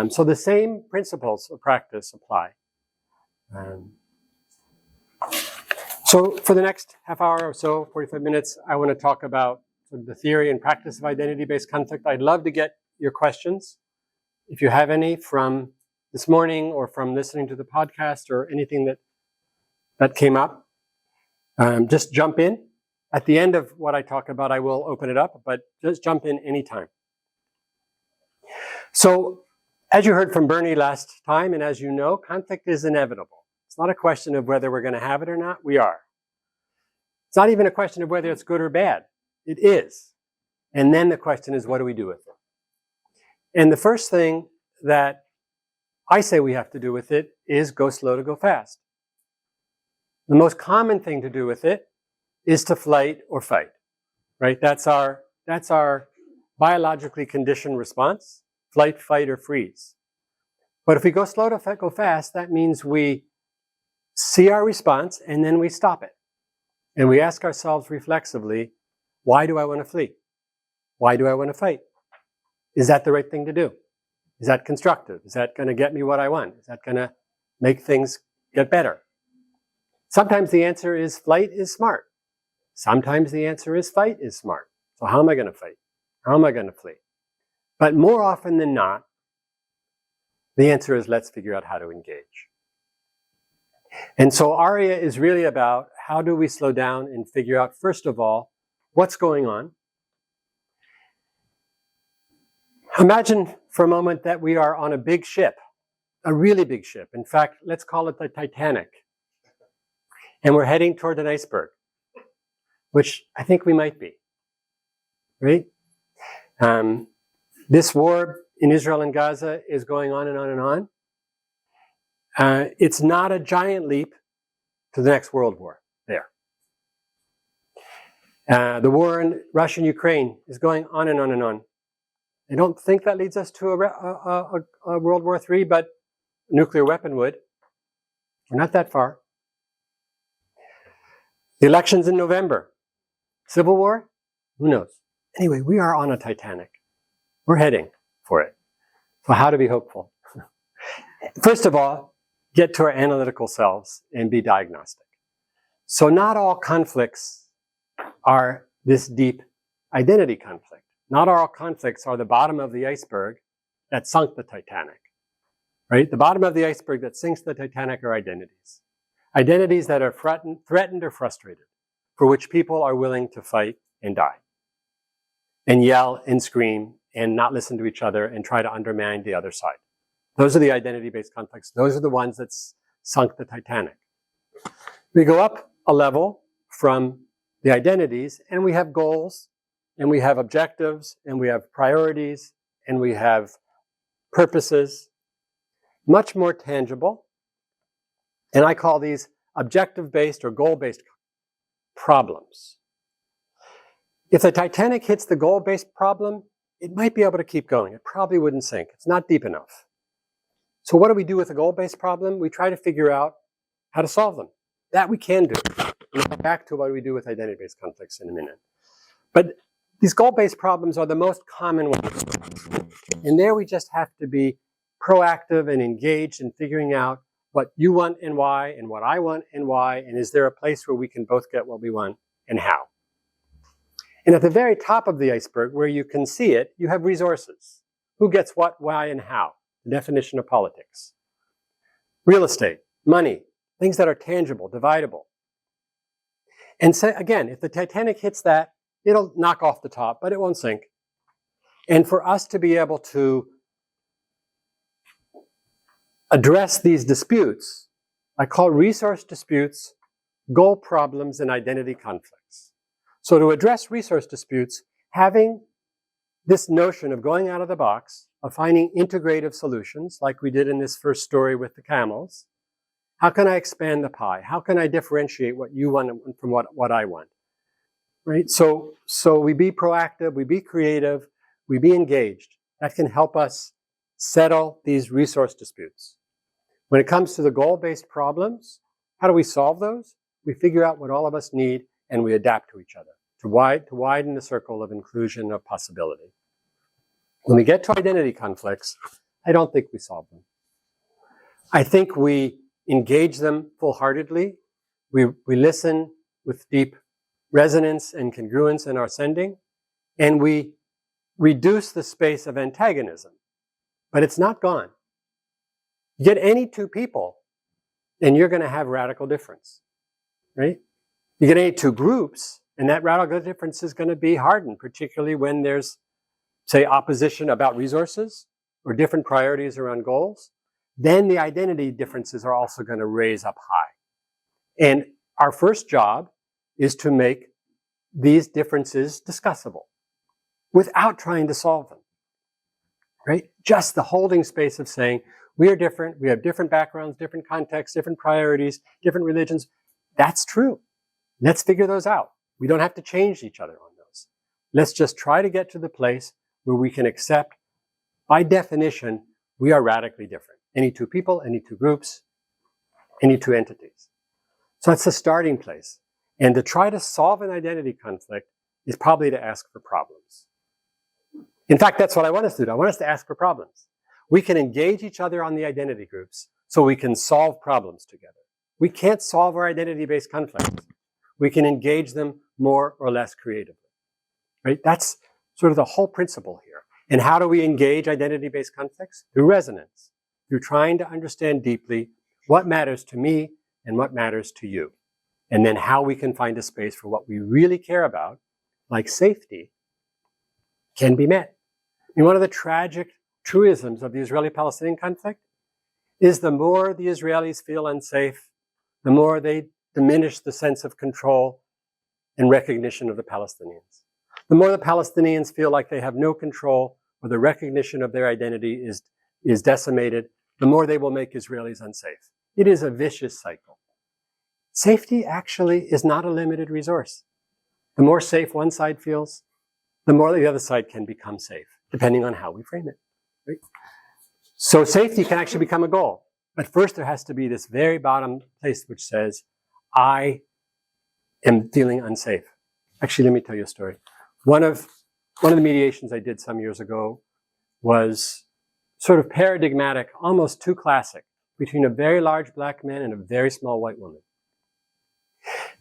So the same principles of practice apply. So for the next half hour or so, 45 minutes, I want to talk about sort of the theory and practice of identity-based conflict. I'd love to get your questions, if you have any, from this morning or from listening to the podcast or anything that came up. Just jump in. At the end of what I talk about, I will open it up, but just jump in anytime. So, as you heard from Bernie last time, and as you know, conflict is inevitable. It's not a question of whether we're going to have it or not. We are. It's not even a question of whether it's good or bad. It is. And then the question is, what do we do with it? And the first thing that I say we have to do with it is go slow to go fast. The most common thing to do with it is to flight or fight, right? That's our biologically conditioned response: flight, fight, or freeze. But if we go slow to go fast, that means we see our response and then we stop it. And we ask ourselves reflexively, why do I want to flee? Why do I want to fight? Is that the right thing to do? Is that constructive? Is that going to get me what I want? Is that going to make things get better? Sometimes the answer is flight is smart. Sometimes the answer is fight is smart. So how am I going to fight? How am I going to flee? But more often than not, the answer is let's figure out how to engage. And so ARIA is really about how do we slow down and figure out, first of all, what's going on. Imagine for a moment that we are on a big ship, a really big ship. In fact, let's call it the Titanic. And we're heading toward an iceberg, which I think we might be, right? This war in Israel and Gaza is going on and on and on. It's not a giant leap to the next world war there. The war in Russia and Ukraine is going on and on and on. I don't think that leads us to a World War III, but a nuclear weapon would. We're not that far. The elections in November. Civil war? Who knows? Anyway, we are on a Titanic. We're heading for it. So how to be hopeful? First of all, get to our analytical selves and be diagnostic. So not all conflicts are this deep identity conflict. Not all conflicts are the bottom of the iceberg that sunk the Titanic, right? The bottom of the iceberg that sinks the Titanic are identities. Identities that are threatened or frustrated, for which people are willing to fight and die, and yell and scream and not listen to each other and try to undermine the other side. Those are the identity-based conflicts. Those are the ones that sunk the Titanic. We go up a level from the identities, and we have goals, and we have objectives, and we have priorities, and we have purposes, much more tangible. And I call these objective-based or goal-based problems. If the Titanic hits the goal-based problem, it might be able to keep going. It probably wouldn't sink. It's not deep enough. So what do we do with a goal-based problem? We try to figure out how to solve them. That we can do. We'll come back to what we do with identity-based conflicts in a minute. But these goal-based problems are the most common ones. And there we just have to be proactive and engaged in figuring out what you want and why, and what I want and why, and is there a place where we can both get what we want and how. And at the very top of the iceberg, where you can see it, you have resources. Who gets what, why, and how? The definition of politics. Real estate, money, things that are tangible, dividable. And so, again, if the Titanic hits that, it'll knock off the top, but it won't sink. And for us to be able to address these disputes, I call resource disputes goal problems and identity conflicts. So to address resource disputes, having this notion of going out of the box, of finding integrative solutions, like we did in this first story with the camels. How can I expand the pie? How can I differentiate what you want from what I want? Right? So we be proactive, we be creative, we be engaged. That can help us settle these resource disputes. When it comes to the goal-based problems, how do we solve those? We figure out what all of us need and we adapt to each other to widen the circle of inclusion of possibility. When we get to identity conflicts, I don't think we solve them. I think we engage them full-heartedly. We listen with deep resonance and congruence in our sending, and we reduce the space of antagonism, but it's not gone. You get any two people, and you're going to have radical difference, right? You get any two groups, and that radical difference is going to be hardened, particularly when there's, say, opposition about resources or different priorities around goals. Then the identity differences are also going to raise up high. And our first job is to make these differences discussable without trying to solve them, right? Just the holding space of saying, we are different, we have different backgrounds, different contexts, different priorities, different religions. That's true. Let's figure those out. We don't have to change each other on those. Let's just try to get to the place where we can accept, by definition, we are radically different. Any two people, any two groups, any two entities. So that's the starting place. And to try to solve an identity conflict is probably to ask for problems. In fact, that's what I want us to do. I want us to ask for problems. We can engage each other on the identity groups so we can solve problems together. We can't solve our identity-based conflicts. We can engage them more or less creatively, right? That's sort of the whole principle here. And how do we engage identity-based conflicts? Through resonance, through trying to understand deeply what matters to me and what matters to you. And then how we can find a space for what we really care about, like safety, can be met. And one of the tragic truisms of the Israeli-Palestinian conflict is the more the Israelis feel unsafe, the more they diminish the sense of control and recognition of the Palestinians. The more the Palestinians feel like they have no control or the recognition of their identity is decimated, the more they will make Israelis unsafe. It is a vicious cycle. Safety actually is not a limited resource. The more safe one side feels, the more the other side can become safe, depending on how we frame it. Right? So safety can actually become a goal. But first there has to be this very bottom place which says, I am feeling unsafe. Actually, let me tell you a story. One of the mediations I did some years ago was sort of paradigmatic, almost too classic, between a very large black man and a very small white woman.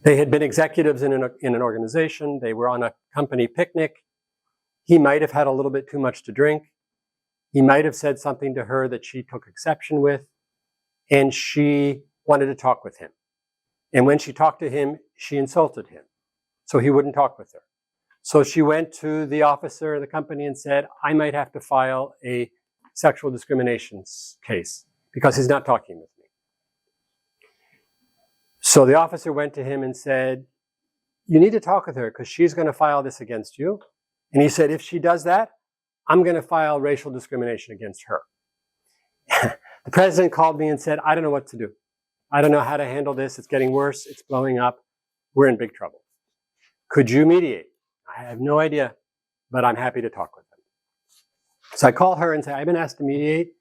They had been executives in an organization. They were on a company picnic. He might have had a little bit too much to drink. He might have said something to her that she took exception with, and she wanted to talk with him. And when she talked to him, she insulted him. So he wouldn't talk with her. So she went to the officer of the company and said, I might have to file a sexual discrimination case because he's not talking with me. So the officer went to him and said, you need to talk with her because she's going to file this against you. And he said, if she does that, I'm going to file racial discrimination against her. The president called me and said, I don't know what to do. I don't know how to handle this. It's getting worse. It's blowing up. We're in big trouble. Could you mediate? I have no idea, but I'm happy to talk with them. So I call her and say, I've been asked to mediate.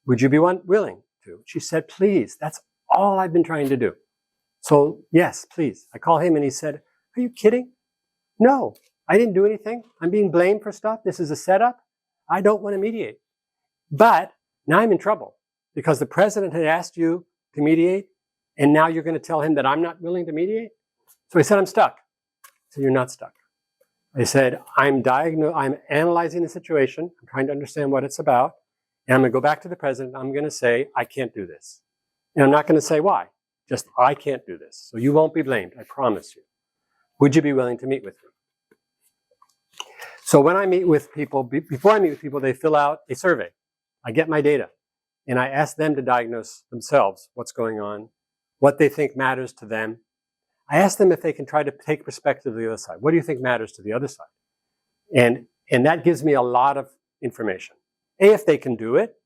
Would you be willing to? She said, please. That's all I've been trying to do. So yes, please. I call him and he said, are you kidding? No, I didn't do anything. I'm being blamed for stuff. This is a setup. I don't want to mediate. But now I'm in trouble because the president had asked you to mediate and now you're going to tell him that I'm not willing to mediate? So he said, I'm stuck. So you're not stuck. I said, I'm analyzing the situation. I'm trying to understand what it's about. And I'm going to go back to the president. I'm going to say, I can't do this. And I'm not going to say why. Just, I can't do this. So you won't be blamed. I promise you. Would you be willing to meet with me? So when I meet with people, before I meet with people, they fill out a survey. I get my data. And I ask them to diagnose themselves what's going on, what they think matters to them. I ask them if they can try to take perspective of the other side. What do you think matters to the other side? And that gives me a lot of information. If they can do it,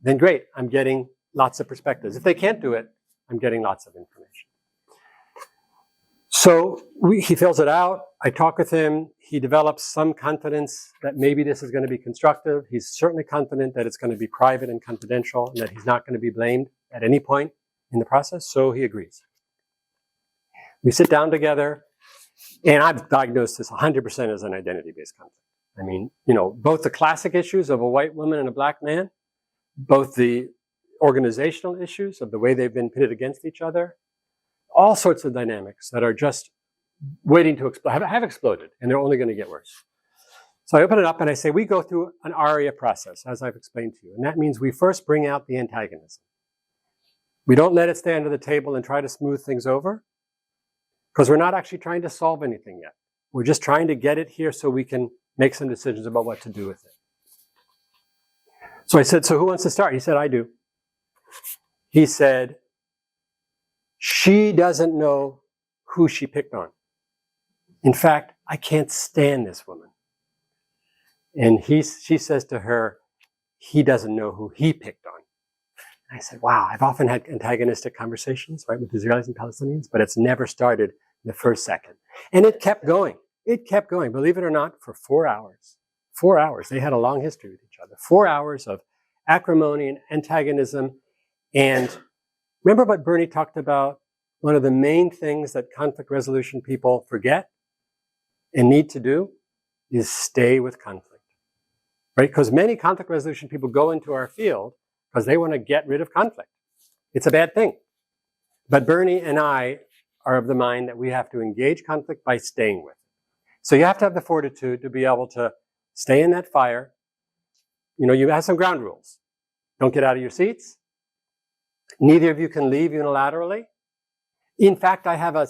then great. I'm getting lots of perspectives. If they can't do it, I'm getting lots of information. So he fills it out. I talk with him. He develops some confidence that maybe this is going to be constructive. He's certainly confident that it's going to be private and confidential and that he's not going to be blamed at any point in the process. So he agrees. We sit down together, and I've diagnosed this 100% as an identity-based conflict. I mean, both the classic issues of a white woman and a black man, both the organizational issues of the way they've been pitted against each other, all sorts of dynamics that are just waiting to explode, have exploded, and they're only going to get worse. So I open it up and I say, we go through an ARIA process, as I've explained to you. And that means we first bring out the antagonism. We don't let it stay under the table and try to smooth things over, because we're not actually trying to solve anything yet. We're just trying to get it here so we can make some decisions about what to do with it. So I said, so who wants to start? He said, I do. He said, she doesn't know who she picked on. In fact, I can't stand this woman. And she says to her, he doesn't know who he picked on. And I said, wow, I've often had antagonistic conversations, right, with Israelis and Palestinians, but it's never started in the first second. And it kept going. It kept going, believe it or not, for 4 hours. 4 hours. They had a long history with each other. 4 hours of acrimony and antagonism. And remember what Bernie talked about? One of the main things that conflict resolution people forget and need to do is stay with conflict, right? Because many conflict resolution people go into our field because they want to get rid of conflict. It's a bad thing. But Bernie and I are of the mind that we have to engage conflict by staying with it. So you have to have the fortitude to be able to stay in that fire. You have some ground rules. Don't get out of your seats. Neither of you can leave unilaterally. In fact, I have a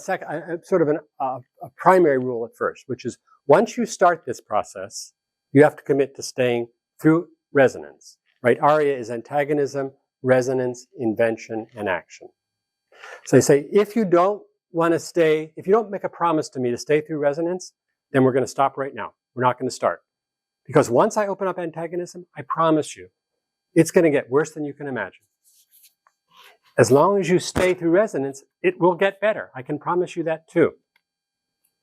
primary rule at first, which is once you start this process, you have to commit to staying through resonance, right? ARIA is antagonism, resonance, invention, and action. So I say, if you don't want to stay, if you don't make a promise to me to stay through resonance, then we're going to stop right now. We're not going to start. Because once I open up antagonism, I promise you, it's going to get worse than you can imagine. As long as you stay through resonance, it will get better. I can promise you that too.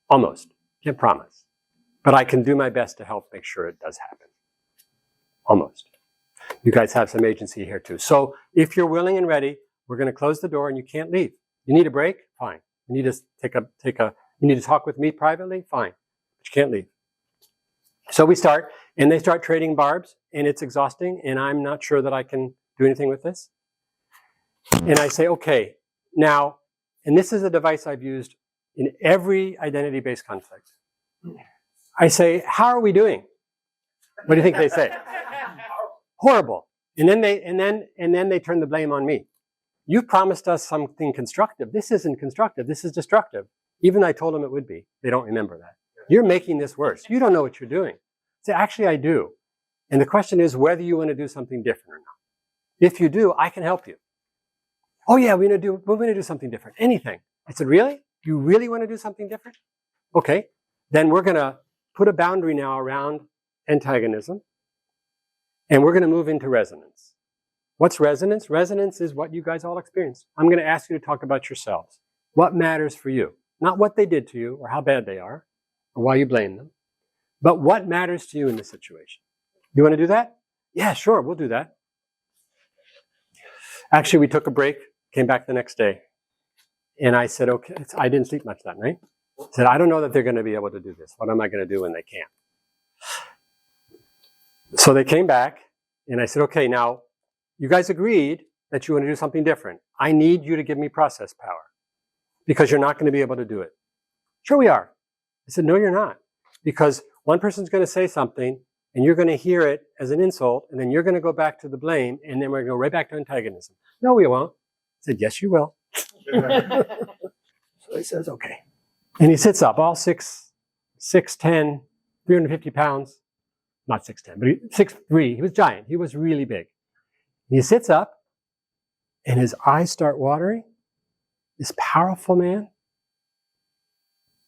Almost. Can't promise. But I can do my best to help make sure it does happen. Almost. You guys have some agency here too. So if you're willing and ready, we're going to close the door and you can't leave. You need a break? Fine. You need to you need to talk with me privately? Fine. But you can't leave. So we start, and they start trading barbs, and it's exhausting, and I'm not sure that I can do anything with this. And I say, okay, now, and this is a device I've used in every identity-based conflict. I say, how are we doing? What do you think they say? Horrible. And then they turn the blame on me. You promised us something constructive. This isn't constructive. This is destructive. Even I told them it would be. They don't remember that. You're making this worse. You don't know what you're doing. Say, actually, I do. And the question is whether you want to do something different or not. If you do, I can help you. Oh yeah, we're going to do something different. Anything. I said, really? You really want to do something different? Okay. Then we're going to put a boundary now around antagonism. And we're going to move into resonance. What's resonance? Resonance is what you guys all experience. I'm going to ask you to talk about yourselves. What matters for you? Not what they did to you or how bad they are or why you blame them, but what matters to you in this situation. You want to do that? Yeah, sure, we'll do that. Actually, we took a break, came back the next day, and I said, okay, I didn't sleep much that night. I said, I don't know that they're going to be able to do this. What am I going to do when they can't? So they came back, and I said, okay, now, you guys agreed that you want to do something different. I need you to give me process power because you're not going to be able to do it. Sure we are. I said, no, you're not. Because one person's going to say something, and you're going to hear it as an insult, and then you're going to go back to the blame, and then we're going to go right back to antagonism. No, we won't. I said, yes, you will. So he says, okay. And he sits up, all 6'10", 350 pounds. Not 6'10", but 6'3". He was giant. He was really big. He sits up, and his eyes start watering. This powerful man.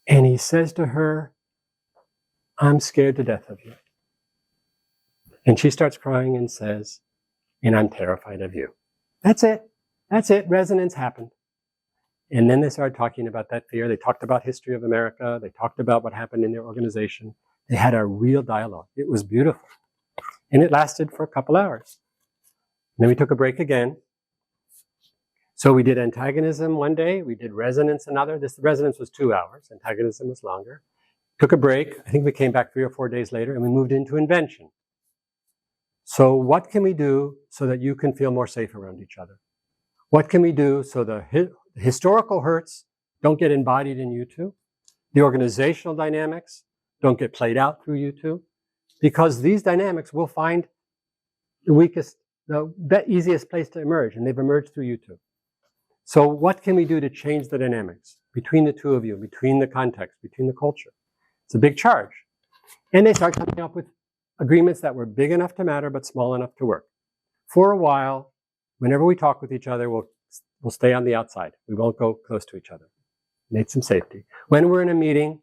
And he says to her, I'm scared to death of you. And she starts crying and says, and I'm terrified of you. That's it. That's it. Resonance happened. And then they started talking about that fear. They talked about history of America. They talked about what happened in their organization. They had a real dialogue. It was beautiful. And it lasted for a couple hours. And then we took a break again. So we did antagonism one day. We did resonance another. This resonance was 2 hours. Antagonism was longer. Took a break. I think we came back 3 or 4 days later, and we moved into invention. So what can we do so that you can feel more safe around each other? What can we do so the historical hurts don't get embodied in you two? The organizational dynamics don't get played out through you two? Because these dynamics will find the weakest, the easiest place to emerge, and they've emerged through you two. So what can we do to change the dynamics between the two of you, between the context, between the culture? It's a big charge. And they start coming up with agreements that were big enough to matter, but small enough to work. For a while, whenever we talk with each other, we'll stay on the outside. We won't go close to each other. Need some safety. When we're in a meeting,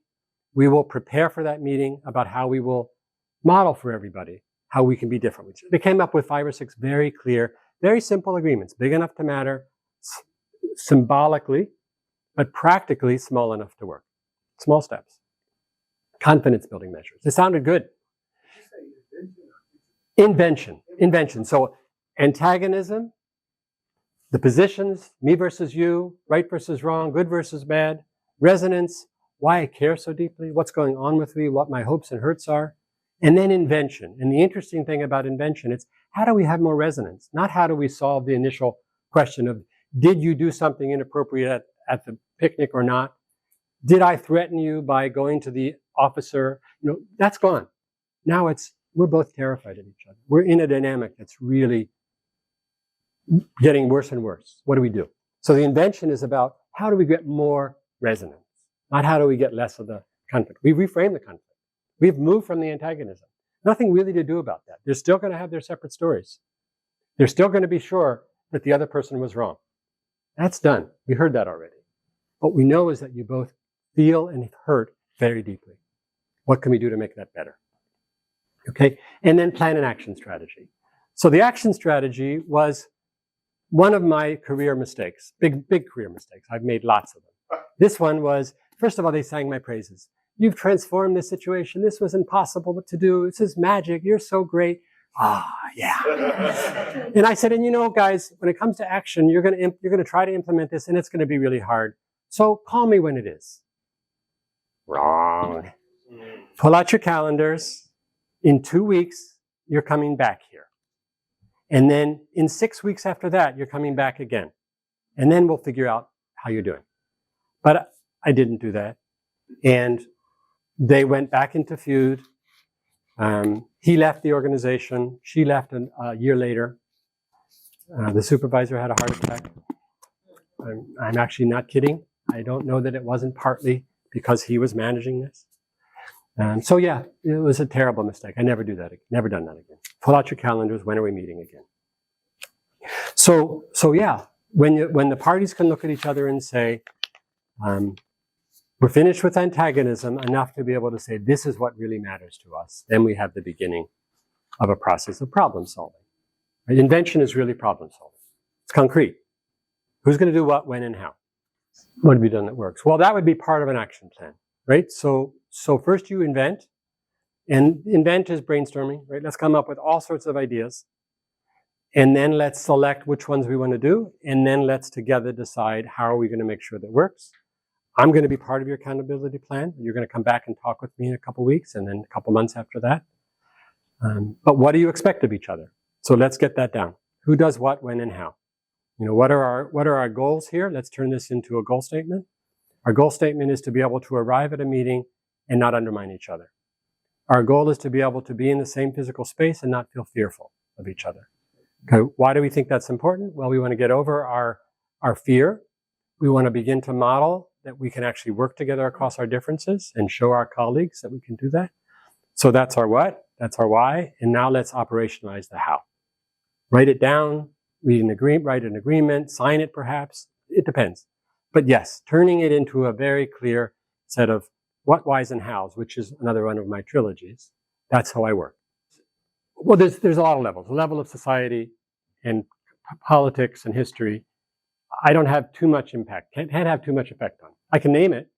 we will prepare for that meeting about how we will model for everybody, how we can be different. They came up with 5 or 6 very clear, very simple agreements, big enough to matter, symbolically, but practically small enough to work. Small steps. Confidence building measures. It sounded good. Invention. So antagonism, the positions, me versus you, right versus wrong, good versus bad, resonance, why I care so deeply, what's going on with me, what my hopes and hurts are, and then invention. And the interesting thing about invention is how do we have more resonance? Not how do we solve the initial question of did you do something inappropriate at the picnic or not? Did I threaten you by going to the officer? That's gone. Now we're both terrified of each other. We're in a dynamic that's really getting worse and worse. What do we do? So the invention is about how do we get more resonance, not how do we get less of the conflict. We reframe the conflict. We've moved from the antagonism. Nothing really to do about that. They're still going to have their separate stories. They're still going to be sure that the other person was wrong. That's done. We heard that already. What we know is that you both feel and hurt very deeply. What can we do to make that better? Okay, and then plan an action strategy. So the action strategy was one of my career mistakes, big career mistakes. I've made lots of them. This one was, first of all, they sang my praises. You've transformed this situation. This was impossible to do. This is magic. You're so great. Yeah. And I said, and guys, when it comes to action, you're going to try to implement this, and it's going to be really hard. So call me when it is. Wrong. Pull out your calendars. In 2 weeks, you're coming back here. And then in 6 weeks after that, you're coming back again. And then we'll figure out how you're doing. But I didn't do that. And they went back into feud. He left the organization. She left a year later. The supervisor had a heart attack. I'm actually not kidding. I don't know that it wasn't partly because he was managing this. So yeah, it was a terrible mistake. I never do that again. Never done that again. Pull out your calendars. When are we meeting again? So yeah, when the parties can look at each other and say, we're finished with antagonism enough to be able to say, this is what really matters to us, then we have the beginning of a process of problem solving. Right? Invention is really problem solving. It's concrete. Who's going to do what, when, and how? What have you done that works? Well, that would be part of an action plan, right? So first you invent, and invent is brainstorming, right? Let's come up with all sorts of ideas, and then let's select which ones we want to do, and then let's together decide how are we going to make sure that works. I'm going to be part of your accountability plan. You're going to come back and talk with me in a couple weeks, and then a couple months after that. But what do you expect of each other? So let's get that down. Who does what, when, and how? You know, what are our goals here? Let's turn this into a goal statement. Our goal statement is to be able to arrive at a meeting and not undermine each other. Our goal is to be able to be in the same physical space and not feel fearful of each other. Okay, why do we think that's important? Well, we want to get over our fear. We want to begin to model that we can actually work together across our differences and show our colleagues that we can do that. So that's our what, that's our why, and now let's operationalize the how. Write it down, write an agreement, sign it perhaps, it depends. But yes, turning it into a very clear set of what, whys, and hows, which is another one of my trilogies. That's how I work. Well, there's a lot of levels. The level of society and politics and history, I don't have too much impact, can't have too much effect on. I can name it.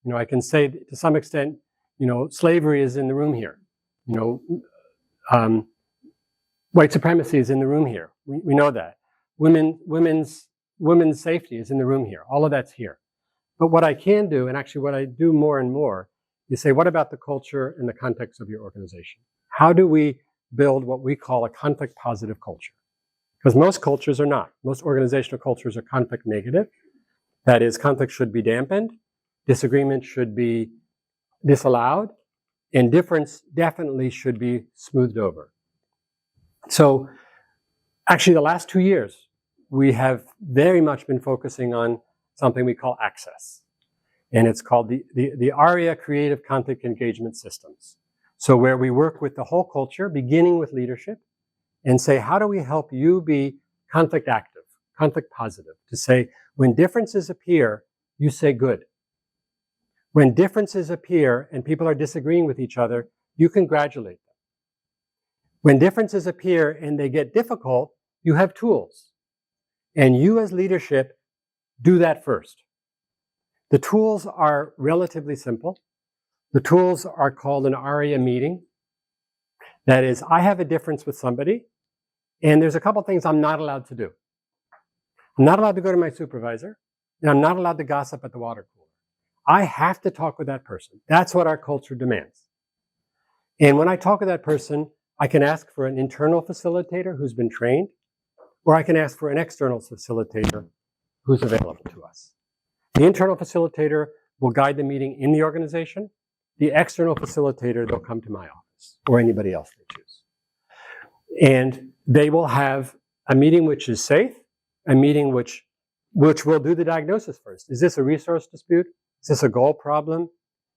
You know, I can say to some extent, you know, slavery is in the room here. You know, white supremacy is in the room here. We know that. Women's safety is in the room here. All of that's here. But what I can do, and actually what I do more and more, is say, what about the culture and the context of your organization? How do we build what we call a conflict positive culture? Because most cultures are not. Most organizational cultures are conflict negative. That is, conflict should be dampened, disagreement should be disallowed, and difference definitely should be smoothed over. So actually the last 2 years, we have very much been focusing on something we call access. And it's called the ARIA Creative Conflict Engagement Systems. So where we work with the whole culture, beginning with leadership, and say, how do we help you be conflict active, conflict positive? To say, when differences appear, you say good. When differences appear and people are disagreeing with each other, you congratulate them. When differences appear and they get difficult, you have tools. And you as leadership do that first. The tools are relatively simple. The tools are called an ARIA meeting. That is, I have a difference with somebody, and there's a couple things I'm not allowed to do. I'm not allowed to go to my supervisor, and I'm not allowed to gossip at the water cooler. I have to talk with that person. That's what our culture demands. And when I talk with that person, I can ask for an internal facilitator who's been trained, or I can ask for an external facilitator who's available to us. The internal facilitator will guide the meeting in the organization. The external facilitator, they'll come to my office or anybody else they choose. And they will have a meeting which is safe, a meeting which will do the diagnosis first. Is this a resource dispute? Is this a goal problem?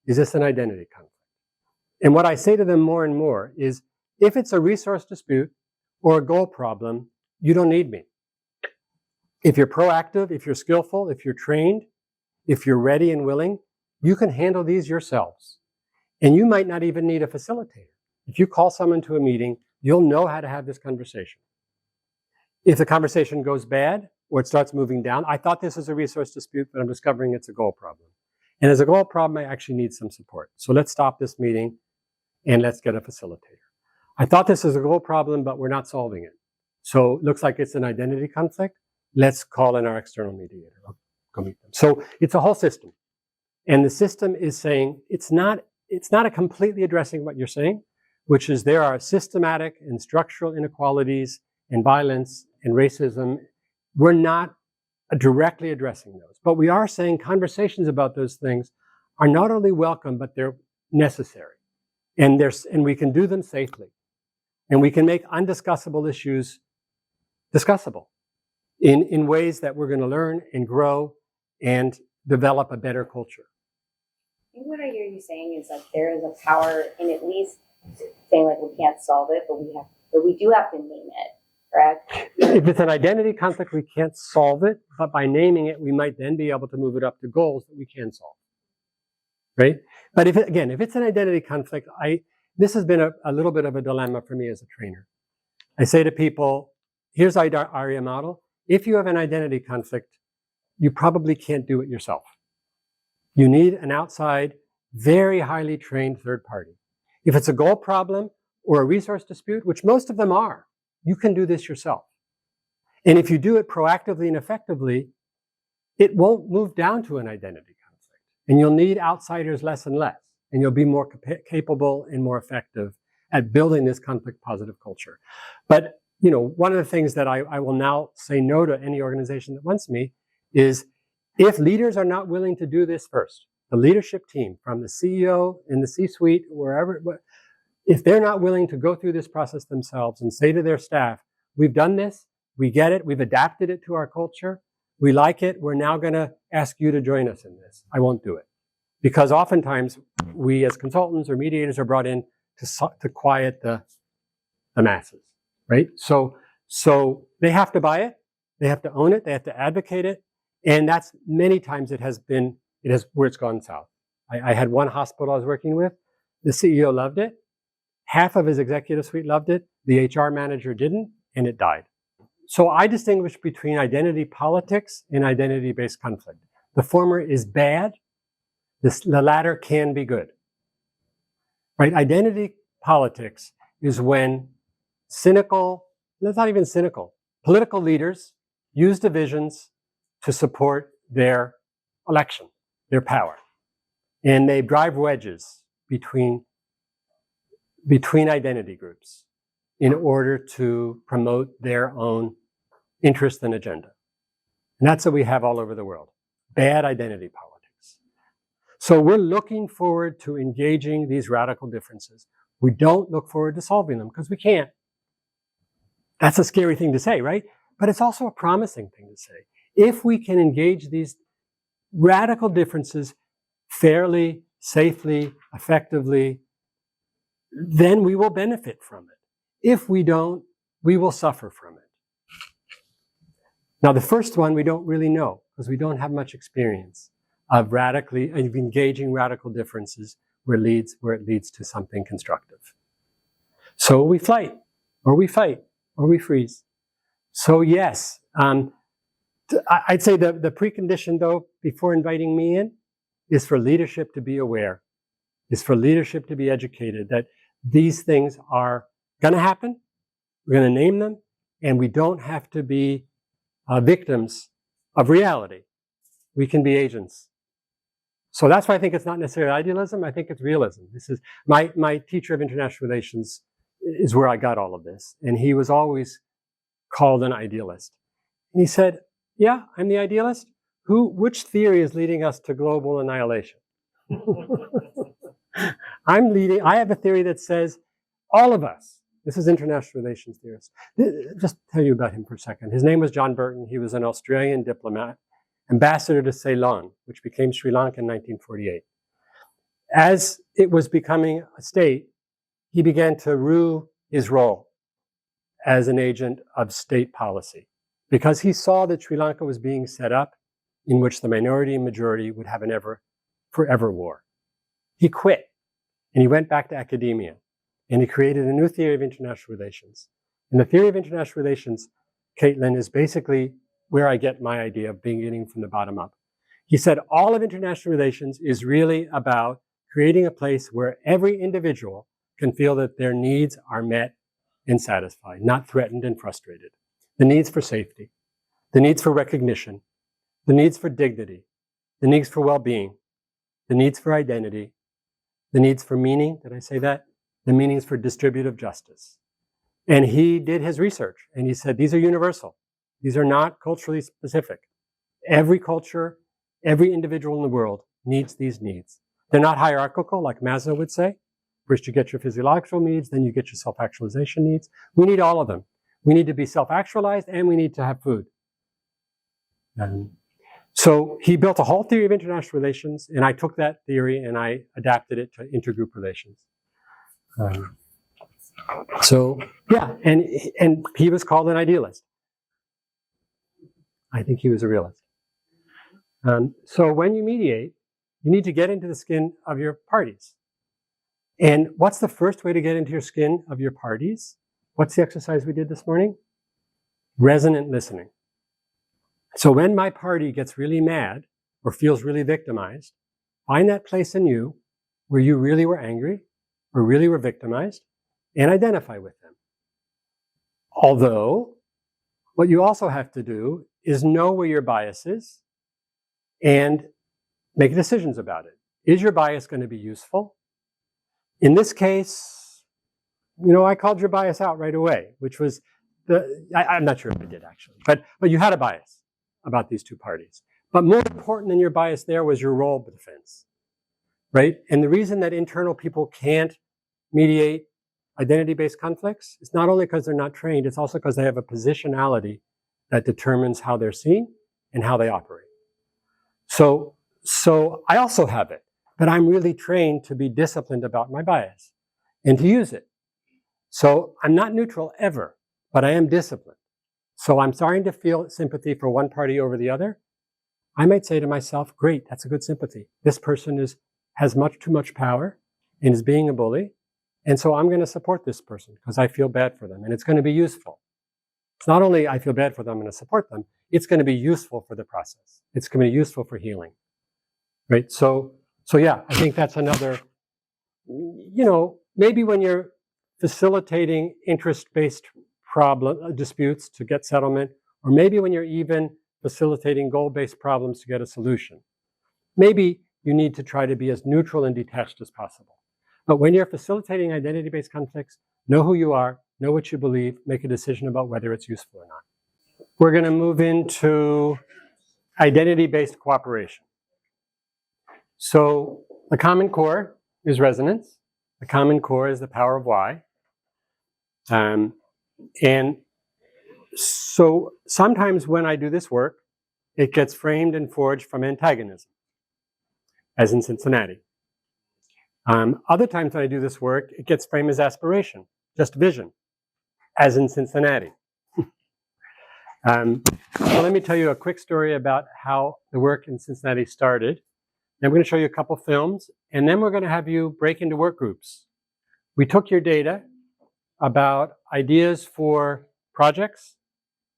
Is this an identity conflict? And what I say to them more and more is, if it's a resource dispute or a goal problem, you don't need me. If you're proactive, if you're skillful, if you're trained, if you're ready and willing, you can handle these yourselves. And you might not even need a facilitator. If you call someone to a meeting, you'll know how to have this conversation. If the conversation goes bad or it starts moving down, I thought this was a resource dispute, but I'm discovering it's a goal problem. And as a goal problem, I actually need some support. So let's stop this meeting and let's get a facilitator. I thought this was a goal problem, but we're not solving it. So it looks like it's an identity conflict. Let's call in our external mediator. I'll go meet them. So it's a whole system. And the system is saying, it's not a completely addressing what you're saying, which is there are systematic and structural inequalities and violence and racism. We're not directly addressing those, but we are saying conversations about those things are not only welcome, but they're necessary. And we can do them safely. And we can make undiscussable issues discussable in ways that we're going to learn and grow and develop a better culture. think what I hear you saying is like there is a power in at least saying like we can't solve it, but we do have to name it, correct? If it's an identity conflict, we can't solve it, but by naming it, we might then be able to move it up to goals that we can solve. Right? But if it's an identity conflict, this has been a little bit of a dilemma for me as a trainer. I say to people, here's our ARIA model. If you have an identity conflict, you probably can't do it yourself. You need an outside, very highly trained third party. If it's a goal problem or a resource dispute, which most of them are, you can do this yourself. And if you do it proactively and effectively, it won't move down to an identity conflict. And you'll need outsiders less and less. And you'll be more capable and more effective at building this conflict positive culture. But, you know, one of the things that I will now say no to any organization that wants me is if leaders are not willing to do this first, the leadership team from the CEO in the C-suite, wherever, if they're not willing to go through this process themselves and say to their staff, we've done this, we get it, we've adapted it to our culture, we like it, we're now going to ask you to join us in this. I won't do it. Because oftentimes we as consultants or mediators are brought in to quiet the masses, right? So they have to buy it, they have to own it, they have to advocate it, and that's many times it has where it's gone south. I had one hospital I was working with, the CEO loved it, half of his executive suite loved it, the HR manager didn't, and it died. So I distinguish between identity politics and identity-based conflict. The former is bad, the latter can be good. Right? Identity politics is when that's not even cynical, political leaders use divisions to support their election, their power. And they drive wedges between identity groups in order to promote their own interest and agenda. And that's what we have all over the world. Bad identity politics. So we're looking forward to engaging these radical differences. We don't look forward to solving them because we can't. That's a scary thing to say, right? But it's also a promising thing to say. If we can engage these radical differences fairly, safely, effectively, then we will benefit from it. If we don't, we will suffer from it. Now, the first one we don't really know because we don't have much experience of engaging radical differences where it leads to something constructive. So we fight, or we freeze. So yes, I'd say the precondition though, before inviting me in, is for leadership to be aware, is for leadership to be educated that these things are going to happen, we're going to name them, and we don't have to be victims of reality. We can be agents. So that's why I think it's not necessarily idealism, I think it's realism. This is my teacher of international relations is where I got all of this. And he was always called an idealist. And he said, yeah, I'm the idealist. Which theory is leading us to global annihilation? I have a theory that says all of us, this is international relations theorist. Just tell you about him for a second. His name was John Burton. He was an Australian diplomat, ambassador to Ceylon, which became Sri Lanka in 1948. As it was becoming a state, he began to rue his role as an agent of state policy because he saw that Sri Lanka was being set up in which the minority and majority would have an forever war. He quit and he went back to academia and he created a new theory of international relations. And the theory of international relations, Caitlin, is basically where I get my idea of beginning from the bottom up. He said all of international relations is really about creating a place where every individual can feel that their needs are met and satisfied, not threatened and frustrated. The needs for safety, the needs for recognition, the needs for dignity, the needs for well-being, the needs for identity, the needs for meaning, did I say that? The meanings for distributive justice. And he did his research and he said, these are universal. These are not culturally specific. Every culture, every individual in the world needs these needs. They're not hierarchical, like Maslow would say. First you get your physiological needs, then you get your self-actualization needs. We need all of them. We need to be self-actualized and we need to have food. So he built a whole theory of international relations, and I took that theory and I adapted it to intergroup relations. So yeah, and he was called an idealist. I think he was a realist. So when you mediate, you need to get into the skin of your parties. And what's the first way to get into your skin of your parties? What's the exercise we did this morning? Resonant listening. So when my party gets really mad or feels really victimized, find that place in you where you really were angry or really were victimized and identify with them. Although, what you also have to do is know where your bias is and make decisions about it. Is your bias going to be useful? In this case, I called your bias out right away, which was I'm not sure if I did actually, but you had a bias about these two parties. But more important than your bias there was your role defense, right? And the reason that internal people can't mediate identity-based conflicts is not only because they're not trained, it's also because they have a positionality that determines how they're seen and how they operate. So I also have it, but I'm really trained to be disciplined about my bias and to use it. So I'm not neutral ever, but I am disciplined. So I'm starting to feel sympathy for one party over the other. I might say to myself, great, that's a good sympathy. This person has much too much power and is being a bully. And so I'm going to support this person because I feel bad for them and it's going to be useful. It's not only I feel bad for them and I support them, it's going to be useful for the process. It's going to be useful for healing, right? So yeah, I think that's another, maybe when you're facilitating interest-based disputes to get settlement, or maybe when you're even facilitating goal-based problems to get a solution, maybe you need to try to be as neutral and detached as possible. But when you're facilitating identity-based conflicts, know who you are, know what you believe, make a decision about whether it's useful or not. We're going to move into identity-based cooperation. So the common core is resonance. The common core is the power of why. And so sometimes when I do this work, it gets framed and forged from antagonism, as in Cincinnati. Other times when I do this work, it gets framed as aspiration, just vision, as in Cincinnati. So let me tell you a quick story about how the work in Cincinnati started. I'm going to show you a couple films, and then we're going to have you break into work groups. We took your data about ideas for projects,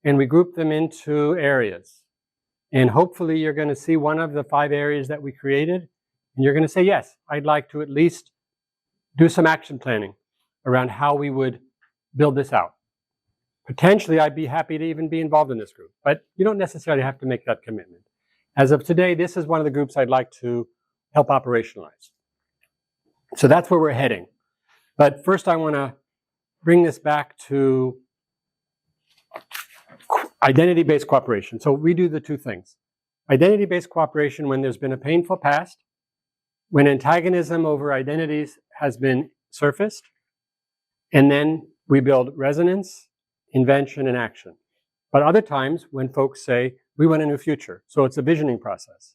and we grouped them into areas. And hopefully you're going to see one of the 5 areas that we created, and you're going to say, yes, I'd like to at least do some action planning around how we would build this out. Potentially, I'd be happy to even be involved in this group, but you don't necessarily have to make that commitment. As of today, this is one of the groups I'd like to help operationalize. So that's where we're heading. But first, I want to bring this back to identity-based cooperation. So we do the 2 things. Identity-based cooperation when there's been a painful past, when antagonism over identities has been surfaced, and then we build resonance, invention, and action. But other times when folks say, we want a new future. So it's a visioning process.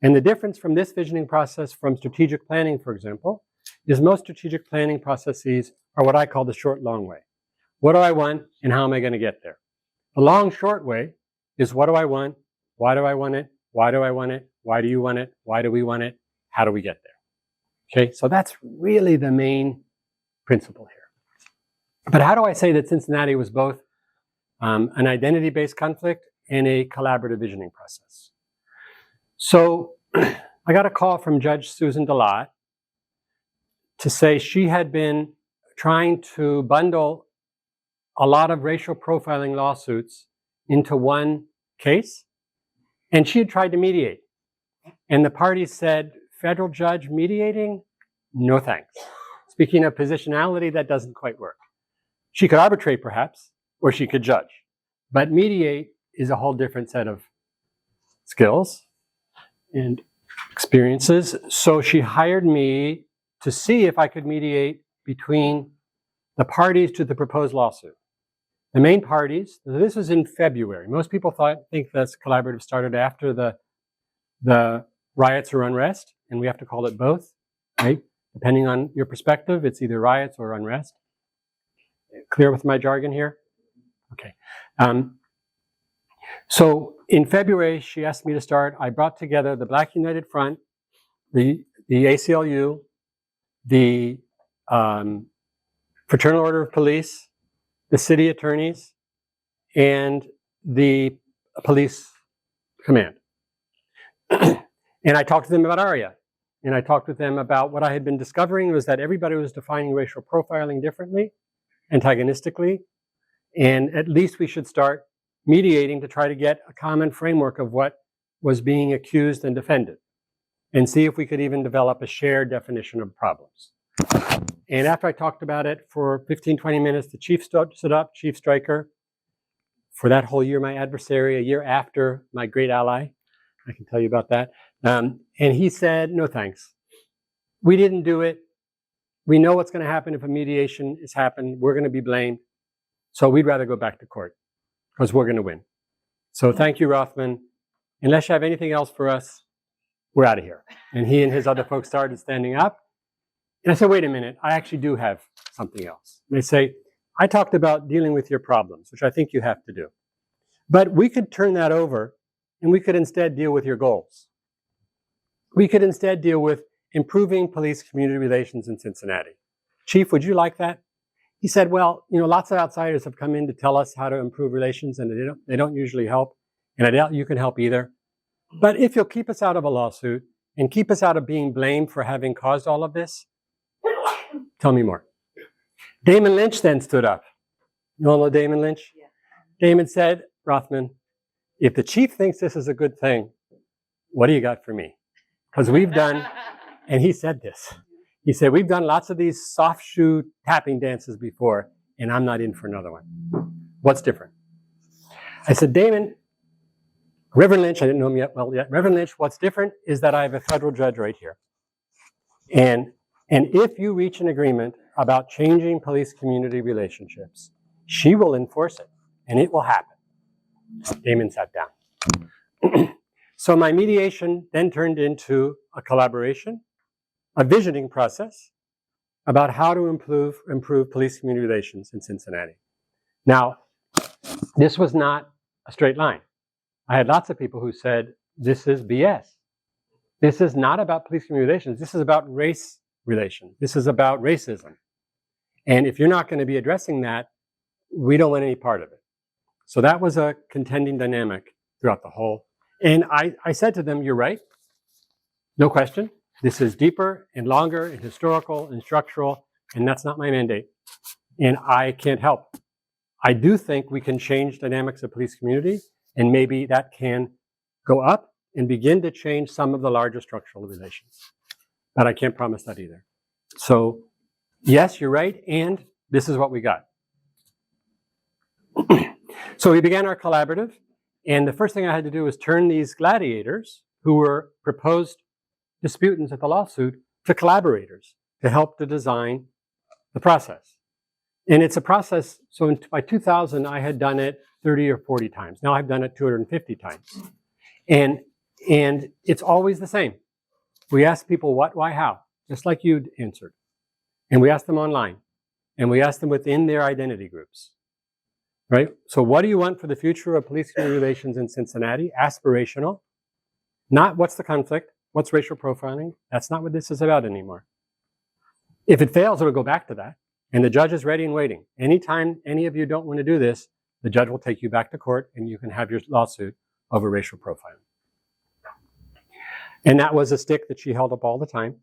And the difference from this visioning process from strategic planning, for example, is most strategic planning processes are what I call the short, long way. What do I want and how am I going to get there? The long, short way is what do I want? Why do I want it? Why do I want it? Why do you want it? Why do we want it? How do we get there? Okay, so that's really the main principle here. But how do I say that Cincinnati was both an identity-based conflict and a collaborative visioning process? So I got a call from Judge Susan DeLotte to say she had been trying to bundle a lot of racial profiling lawsuits into one case, and she had tried to mediate. And the parties said, federal judge mediating? No thanks. Speaking of positionality, that doesn't quite work. She could arbitrate perhaps, or she could judge. But mediate is a whole different set of skills and experiences. So she hired me to see if I could mediate between the parties to the proposed lawsuit. The main parties, this was in February. Most people think this collaborative started after the the riots or unrest, and we have to call it both, right? Depending on your perspective, it's either riots or unrest. Clear with my jargon here? Okay. So in February, she asked me to start. I brought together the Black United Front, the ACLU, the Fraternal Order of Police, the city attorneys, and the police command. And I talked to them about ARIA. And I talked with them about what I had been discovering was that everybody was defining racial profiling differently, antagonistically, and at least we should start mediating to try to get a common framework of what was being accused and defended, and see if we could even develop a shared definition of problems. And after I talked about it for 15, 20 minutes, the chief stood up, Chief Stryker, for that whole year, my adversary, a year after my great ally. I can tell you about that. And he said, no thanks. We didn't do it. We know what's going to happen if a mediation has happened. We're going to be blamed. So we'd rather go back to court because we're going to win. So thank you, Rothman. Unless you have anything else for us, we're out of here. And he and his other folks started standing up. And I said, wait a minute, I actually do have something else. And they say, I talked about dealing with your problems, which I think you have to do. But we could turn that over and we could instead deal with your goals. We could instead deal with improving police-community relations in Cincinnati. Chief, would you like that? He said, well, you know, lots of outsiders have come in to tell us how to improve relations, and they don't usually help, and I doubt you can help either. But if you'll keep us out of a lawsuit and keep us out of being blamed for having caused all of this, tell me more. Damon Lynch then stood up. You all know Damon Lynch? Yeah. Damon said, Rothman, if the chief thinks this is a good thing, what do you got for me? Because we've done, and he said this, he said, we've done lots of these soft shoe tapping dances before, and I'm not in for another one. What's different? I said, Damon, Reverend Lynch, I didn't know him yet, well, yet. Reverend Lynch, what's different is that I have a federal judge right here. And if you reach an agreement about changing police-community relationships, she will enforce it, and it will happen. Damon sat down. So my mediation then turned into a collaboration, a visioning process about how to improve police-community relations in Cincinnati. Now, this was not a straight line. I had lots of people who said, this is BS. This is not about police-community relations. This is about race relations. This is about racism. And if you're not going to be addressing that, we don't want any part of it. So that was a contending dynamic throughout the whole. And I said to them, you're right. No question. This is deeper and longer and historical and structural, and that's not my mandate. And I can't help. I do think we can change dynamics of police community, and maybe that can go up and begin to change some of the larger structural relations. But I can't promise that either. So yes, you're right, and this is what we got. So we began our collaborative, and the first thing I had to do was turn these gladiators, who were proposed disputants at the lawsuit, to collaborators to help to design the process. And it's a process, so by 2000, I had done it 30 or 40 times. Now I've done it 250 times. And it's always the same. We ask people what, why, how, just like you answered. And we ask them online. And we ask them within their identity groups. Right? So what do you want for the future of police community relations in Cincinnati? Aspirational. Not what's the conflict, what's racial profiling. That's not what this is about anymore. If it fails, it'll go back to that. And the judge is ready and waiting. Anytime any of you don't want to do this, the judge will take you back to court and you can have your lawsuit over racial profiling. And that was a stick that she held up all the time.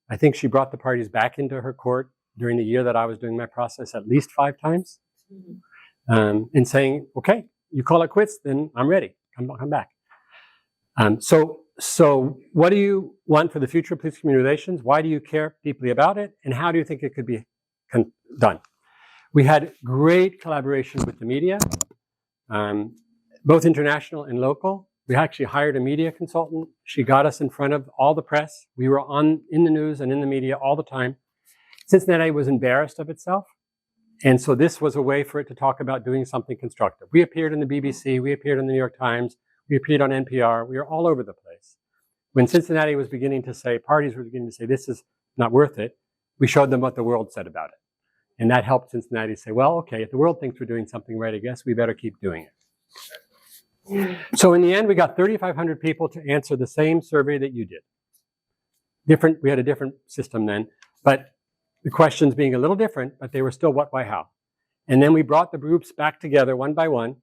I think she brought the parties back into her court during the year that I was doing my process at least 5 times. And saying, okay, you call it quits, then I'm ready. Come back. So what do you want for the future of police community relations? Why do you care deeply about it? And how do you think it could be done? We had great collaboration with the media, both international and local. We actually hired a media consultant. She got us in front of all the press. We were in the news and in the media all the time. Cincinnati was embarrassed of itself. And so this was a way for it to talk about doing something constructive. We appeared in the BBC, we appeared in the New York Times, we appeared on NPR, we were all over the place. when Cincinnati was beginning to say, parties were beginning to say, this is not worth it, we showed them what the world said about it. And that helped Cincinnati say, well, okay, if the world thinks we're doing something right, I guess we better keep doing it. So in the end, we got 3,500 people to answer the same survey that you did. We had a different system then, but the questions being a little different, but they were still what, why, how. And then we brought the groups back together one by one.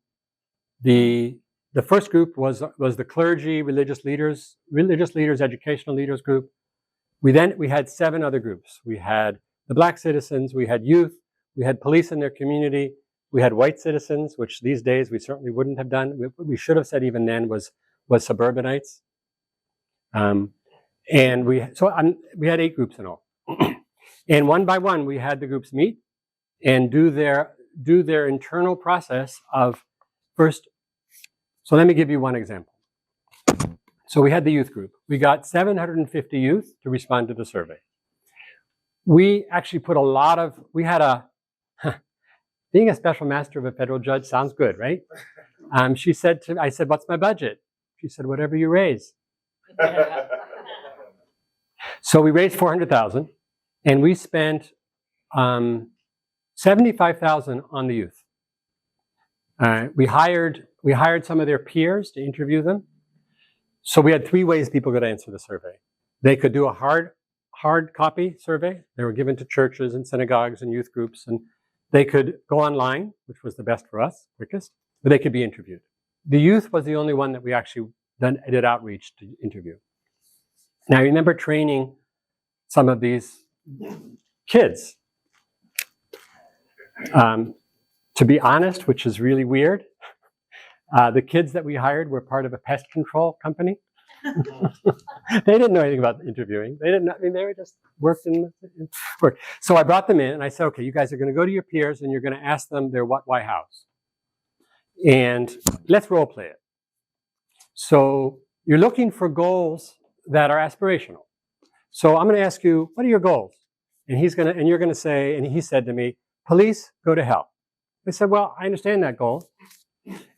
The first group was the clergy, religious leaders, educational leaders group. We had 7 other groups. We had the black citizens, we had youth, we had police in their community, we had white citizens, which these days we certainly wouldn't have done. We should have said even then was suburbanites. And we had 8 groups in all. And one by one, we had the groups meet and do their internal process of first. So let me give you one example. So we had the youth group. We got 750 youth to respond to the survey. We actually put being a special master of a federal judge sounds good, right? I said, what's my budget? She said, whatever you raise. So we raised $400,000 and we spent $75,000 on the youth. We hired some of their peers to interview them. So we had 3 ways people could answer the survey. They could do a hard copy survey. They were given to churches and synagogues and youth groups, and they could go online, which was the best for us, quickest, but they could be interviewed. The youth was the only one that we actually did outreach to interview. Now, I remember training some of these kids. To be honest, which is really weird, the kids that we hired were part of a pest control company. They didn't know anything about interviewing. They were just worked in work. So I brought them in and I said, okay, you guys are going to go to your peers and you're going to ask them their what, why, hows. And let's role play it. So you're looking for goals that are aspirational. So I'm going to ask you, what are your goals? And you're going to say, and he said to me, police go to hell. I said, well, I understand that goal.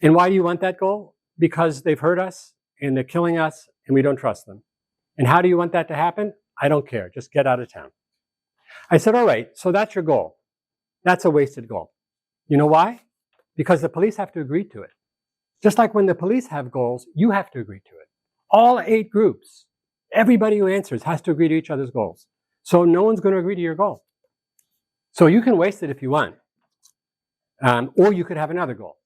And why do you want that goal? Because they've hurt us and they're killing us and we don't trust them. And how do you want that to happen? I don't care. Just get out of town. I said, all right, so that's your goal. That's a wasted goal. You know why? Because the police have to agree to it. Just like when the police have goals, you have to agree to it. All 8 groups, everybody who answers has to agree to each other's goals. So no one's going to agree to your goal. So you can waste it if you want. Or you could have another goal.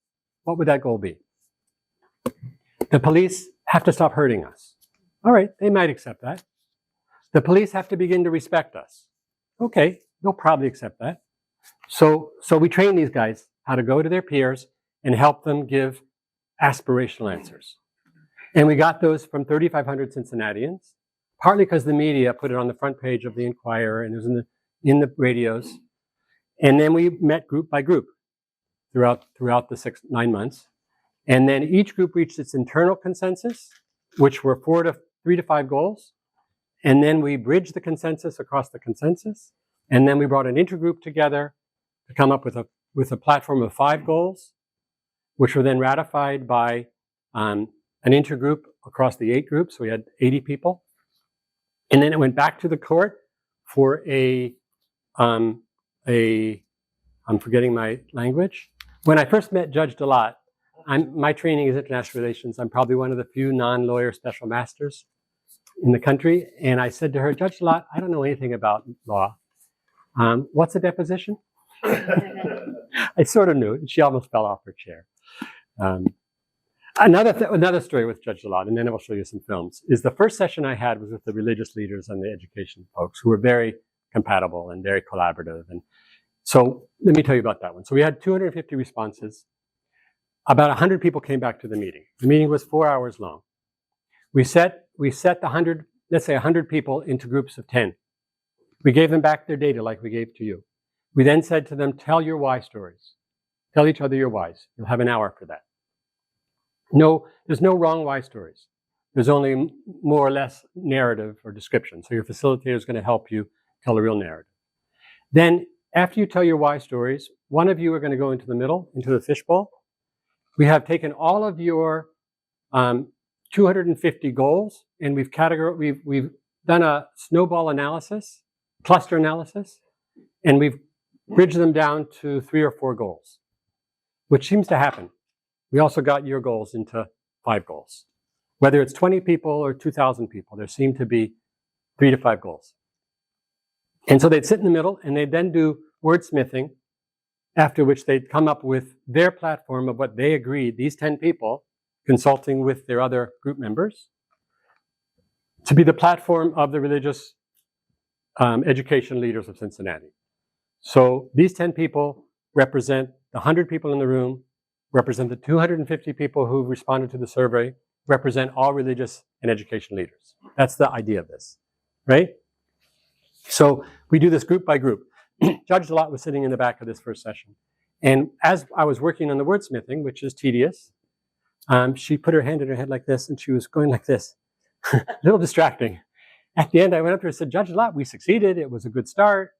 What would that goal be? The police have to stop hurting us. All right, they might accept that. The police have to begin to respect us. Okay, they'll probably accept that. So we train these guys how to go to their peers and help them give aspirational answers. And we got those from 3,500 Cincinnatians, partly because the media put it on the front page of the Inquirer and it was in the radios. And then we met group by group throughout the 9 months. And then each group reached its internal consensus, which were 3 to 5 goals. And then we bridged the consensus across the consensus. And then we brought an intergroup together to come up with a platform of 5 goals, which were then ratified by an intergroup across the 8 groups. So we had 80 people. And then it went back to the court for I'm forgetting my language. When I first met Judge DeLotte, my training is international relations. I'm probably one of the few non-lawyer special masters in the country. And I said to her, Judge DeLotte, I don't know anything about law. What's a deposition? I sort of knew it, and she almost fell off her chair. Another story with Judge DeLotte, and then I will show you some films, is the first session I had was with the religious leaders and the education folks who were very compatible and very collaborative. And so let me tell you about that one. So we had 250 responses. About 100 people came back to the meeting. The meeting was 4 hours long. We set the 100, let's say 100 people into groups of 10. We gave them back their data like we gave to you. We then said to them, tell your why stories. Tell each other your whys. You'll have an hour for that. No, there's no wrong why stories. There's only more or less narrative or description. So your facilitator is going to help you tell a real narrative. Then after you tell your why stories, one of you are going to go into the middle, into the fishbowl. We have taken all of your 250 goals and we've done a snowball analysis, cluster analysis, and we've bridged them down to 3 or 4 goals, which seems to happen. We also got your goals into 5 goals. Whether it's 20 people or 2,000 people, there seem to be 3 to 5 goals. And so they'd sit in the middle and they'd then do wordsmithing, after which they'd come up with their platform of what they agreed, these 10 people, consulting with their other group members, to be the platform of the religious education leaders of Cincinnati. So these 10 people represent the 100 people in the room, represent the 250 people who responded to the survey, represent all religious and education leaders. That's the idea of this, right? So we do this group by group. Judge Lott was sitting in the back of this first session. And as I was working on the wordsmithing, which is tedious, she put her hand in her head like this, and she was going like this, a little distracting. At the end, I went up to her and said, Judge Lott, we succeeded. It was a good start.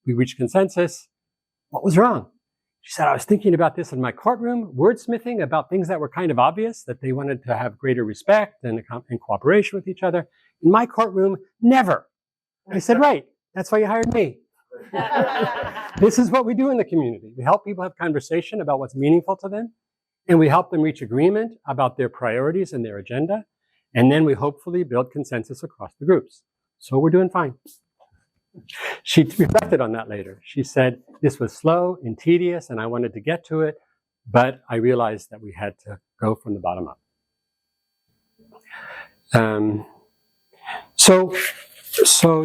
We reached consensus. What was wrong? She said, I was thinking about this in my courtroom, wordsmithing about things that were kind of obvious, that they wanted to have greater respect and cooperation with each other. In my courtroom, never. I said, right, that's why you hired me. This is what we do in the community. We help people have conversation about what's meaningful to them, and we help them reach agreement about their priorities and their agenda, and then we hopefully build consensus across the groups. So we're doing fine. She reflected on that later. She said, this was slow and tedious, and I wanted to get to it, but I realized that we had to go from the bottom up. So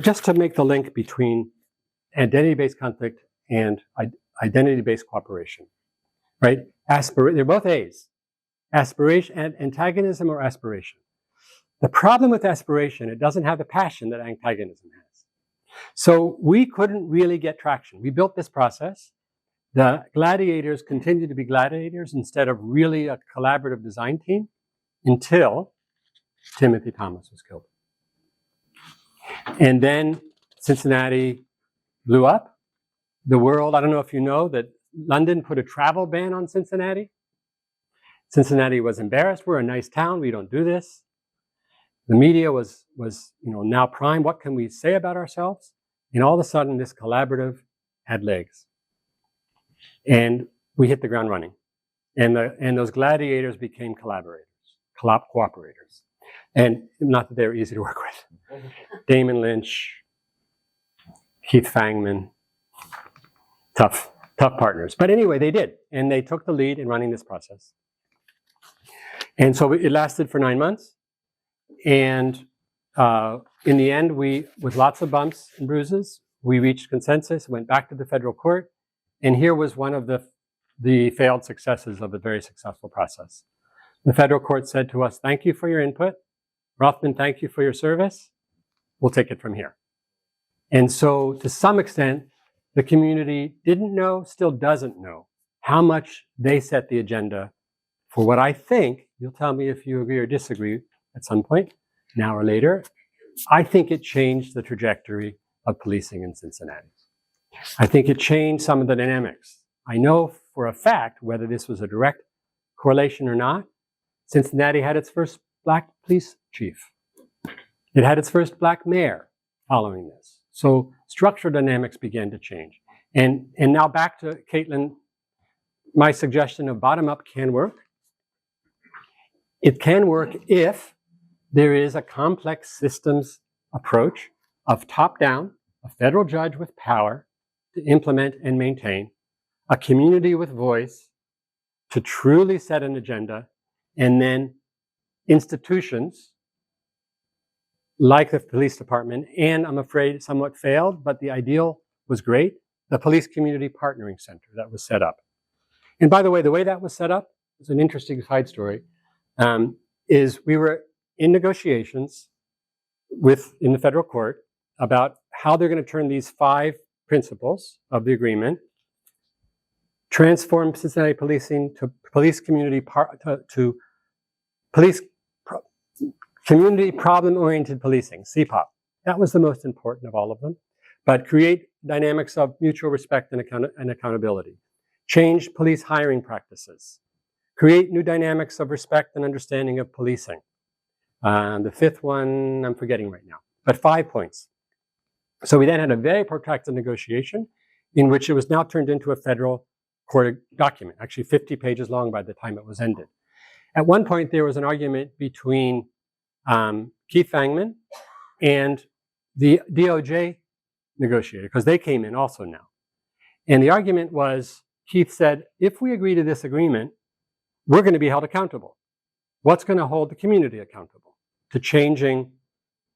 just to make the link between identity-based conflict and identity-based cooperation, right? They're both A's. Aspiration and antagonism or aspiration. The problem with aspiration, it doesn't have the passion that antagonism has. So we couldn't really get traction. We built this process. The gladiators continued to be gladiators instead of really a collaborative design team until Timothy Thomas was killed. And then Cincinnati blew up. The world, I don't know if you know that London put a travel ban on Cincinnati. Cincinnati was embarrassed. We're a nice town. We don't do this. The media was now prime. What can we say about ourselves? And all of a sudden, this collaborative had legs. And we hit the ground running. And those gladiators became collaborators, cooperators. And not that they were easy to work with. Damon Lynch, Keith Fangman, tough partners. But anyway, they did. And they took the lead in running this process. And so it lasted for 9 months. And in the end, with lots of bumps and bruises, we reached consensus, went back to the federal court. And here was one of the failed successes of a very successful process. The federal court said to us, thank you for your input. Rothman, thank you for your service. We'll take it from here. And so to some extent, the community didn't know, still doesn't know, how much they set the agenda for what I think, you'll tell me if you agree or disagree at some point, now or later, I think it changed the trajectory of policing in Cincinnati. I think it changed some of the dynamics. I know for a fact, whether this was a direct correlation or not, Cincinnati had its first Black police chief. It had its first Black mayor following this. So structural dynamics began to change. And now back to Caitlin, my suggestion of bottom-up can work. It can work if there is a complex systems approach of top-down, a federal judge with power to implement and maintain, a community with voice to truly set an agenda, and then institutions like the police department, and I'm afraid somewhat failed, but the ideal was great, the Police Community Partnering Center that was set up. And by the way that was set up is an interesting side story, is we were in negotiations in the federal court about how they're going to turn these 5 principles of the agreement, transform Cincinnati policing to police community community problem-oriented policing, CPOP. That was the most important of all of them. But create dynamics of mutual respect and accountability. Change police hiring practices. Create new dynamics of respect and understanding of policing. The fifth one, I'm forgetting right now, but 5 points. So we then had a very protracted negotiation in which it was now turned into a federal court document, actually 50 pages long by the time it was ended. At one point, there was an argument between Keith Fangman and the DOJ negotiator, because they came in also now. And the argument was, Keith said, if we agree to this agreement, we're going to be held accountable. What's going to hold the community accountable to changing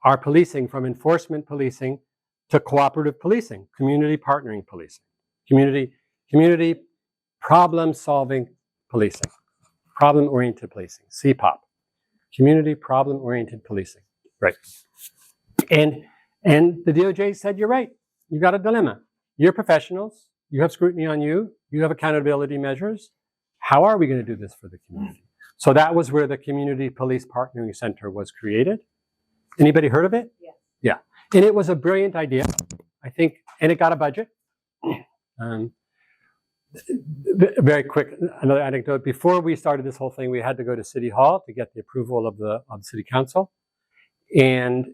our policing from enforcement policing to cooperative policing, community partnering policing, community problem-solving policing, problem-oriented policing, CPOP, community problem-oriented policing, right? And the DOJ said, you're right, you got a dilemma. You're professionals, you have scrutiny on you, you have accountability measures. How are we going to do this for the community? So that was where the Community Police Partnering Center was created. Anybody heard of it? Yes. Yeah. And it was a brilliant idea, I think, and it got a budget. Very quick, another anecdote. Before we started this whole thing, we had to go to City Hall to get the approval of the City Council. And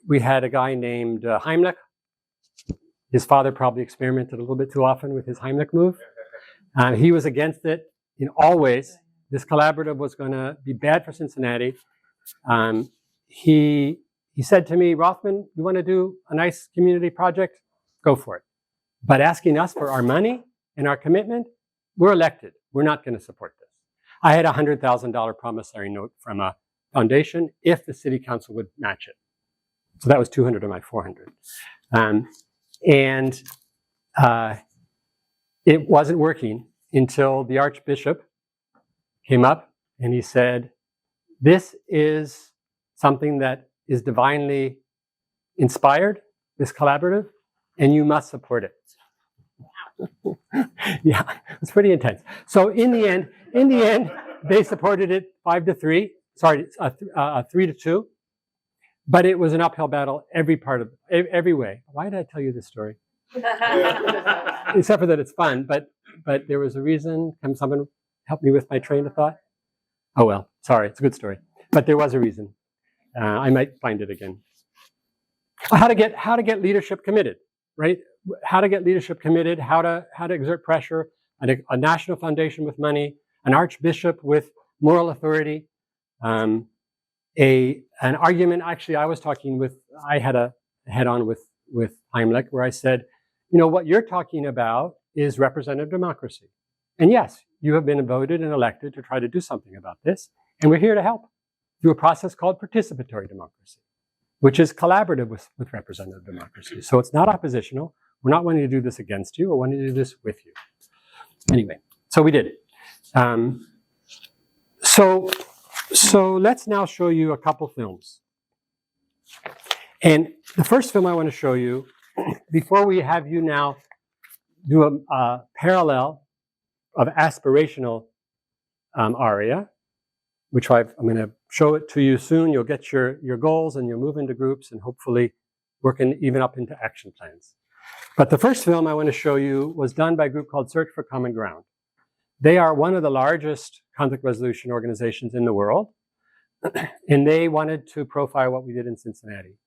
we had a guy named Heimlich. His father probably experimented a little bit too often with his Heimlich move. He was against it in all ways. This collaborative was going to be bad for Cincinnati. He said to me, Rothman, you want to do a nice community project? Go for it. But asking us for our money and our commitment, we're elected. We're not going to support this. I had a $100,000 promissory note from a foundation if the city council would match it. So that was 200 of my 400. It wasn't working until the Archbishop came up and he said, this is something that is divinely inspired, this collaborative, and you must support it. Yeah, it's pretty intense. So in the end, they supported it 5-3. Sorry, 3-2. But it was an uphill battle every way. Why did I tell you this story? Except for that it's fun, but there was a reason. Can someone help me with my train of thought? Oh well, sorry, it's a good story. But there was a reason. I might find it again. How to get leadership committed, right? How to get leadership committed, how to exert pressure, a national foundation with money, an archbishop with moral authority, an argument. Actually, I had a head-on with Heimlich where I said, you know, what you're talking about is representative democracy. And yes, you have been voted and elected to try to do something about this, and we're here to help through a process called participatory democracy, which is collaborative with representative democracy. So it's not oppositional. We're not wanting to do this against you. We're wanting to do this with you. Anyway, so we did it. So let's now show you a couple films. And the first film I want to show you, before we have you now do a parallel of aspirational ARIA, which I'm going to show it to you soon. You'll get your goals and you'll move into groups and hopefully working even up into action plans. But the first film I want to show you was done by a group called Search for Common Ground. They are one of the largest conflict resolution organizations in the world. And they wanted to profile what we did in Cincinnati.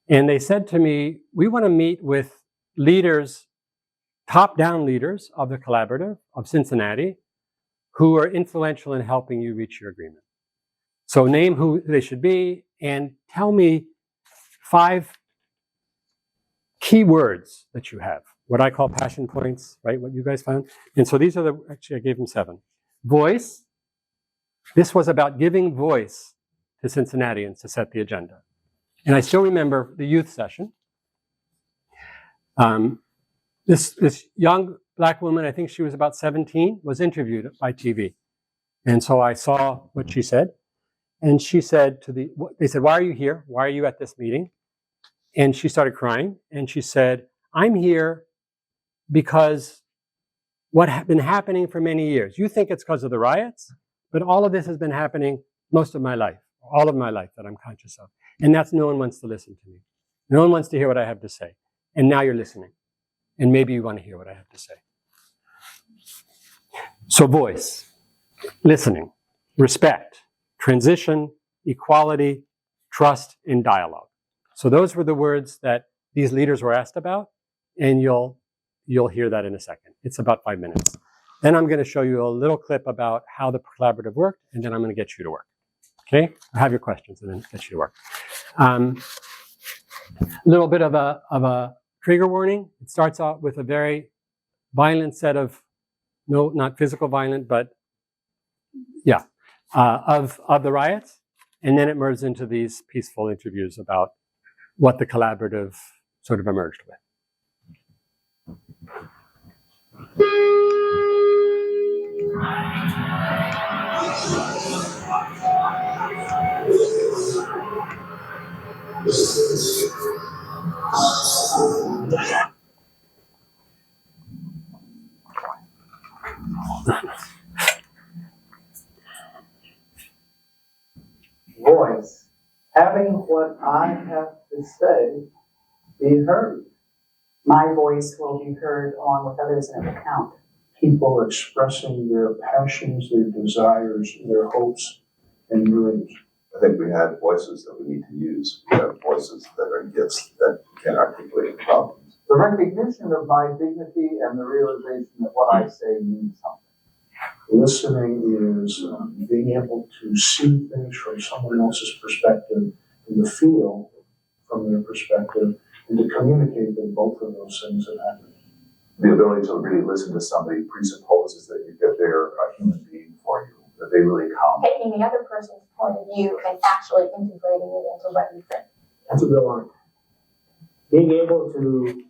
And they said to me, we want to meet with leaders, top-down leaders of the collaborative of Cincinnati, who are influential in helping you reach your agreement. So name who they should be and tell me 5 key words that you have, what I call passion points, right? What you guys found. And so these are actually I gave them 7. Voice. This was about giving voice to Cincinnatians to set the agenda. And I still remember the youth session. This young black woman, I think she was about 17, was interviewed by TV. And so I saw what she said. And she said they said, why are you here? Why are you at this meeting? And she started crying. And she said, I'm here because what has been happening for many years. You think it's because of the riots, but all of this has been happening most of my life, all of my life that I'm conscious of. And that's no one wants to listen to me. No one wants to hear what I have to say. And now you're listening. And maybe you want to hear what I have to say. So voice, listening, respect, transition, equality, trust, and dialogue. So those were the words that these leaders were asked about, and you'll hear that in a second. It's about 5 minutes. Then I'm going to show you a little clip about how the collaborative worked, and then I'm going to get you to work. Okay? I have your questions, and then get you to work. A little bit of a trigger warning. It starts out with a very violent set of, no, not physical violent, but yeah, of the riots. And then it merges into these peaceful interviews about what the collaborative sort of emerged with. Voice, having what I have to say be heard. My voice will be heard along with others and it will count. People expressing their passions, their desires, their hopes and dreams. I think we have voices that we need to use. We have voices that are gifts that can articulate problems. The recognition of my dignity and the realization that what I say means something. Listening is being able to see things from someone else's perspective and to feel from their perspective and to communicate that both of those things have happened. The ability to really listen to somebody presupposes that they're a human being for you, that they really come. Taking the other person's point of view and actually integrating it into what you think. That's a real art. Being able to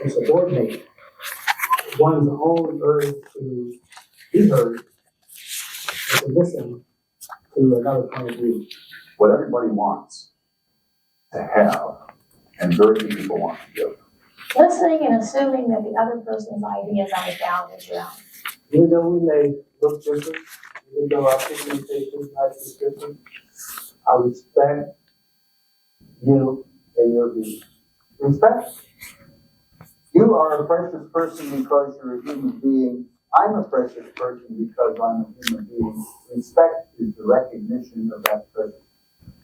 subordinate one's own urge to be heard and to listen to another point of view. What everybody wants to have, and very few people want to give. Listening and assuming that the other person's ideas are valid as your own. Even though we may look different, even though our pigmentation might be different, I respect you and your views. Respect. You are a precious person because you're a human being. I'm a precious person because I'm a human being. Respect is the recognition of that person.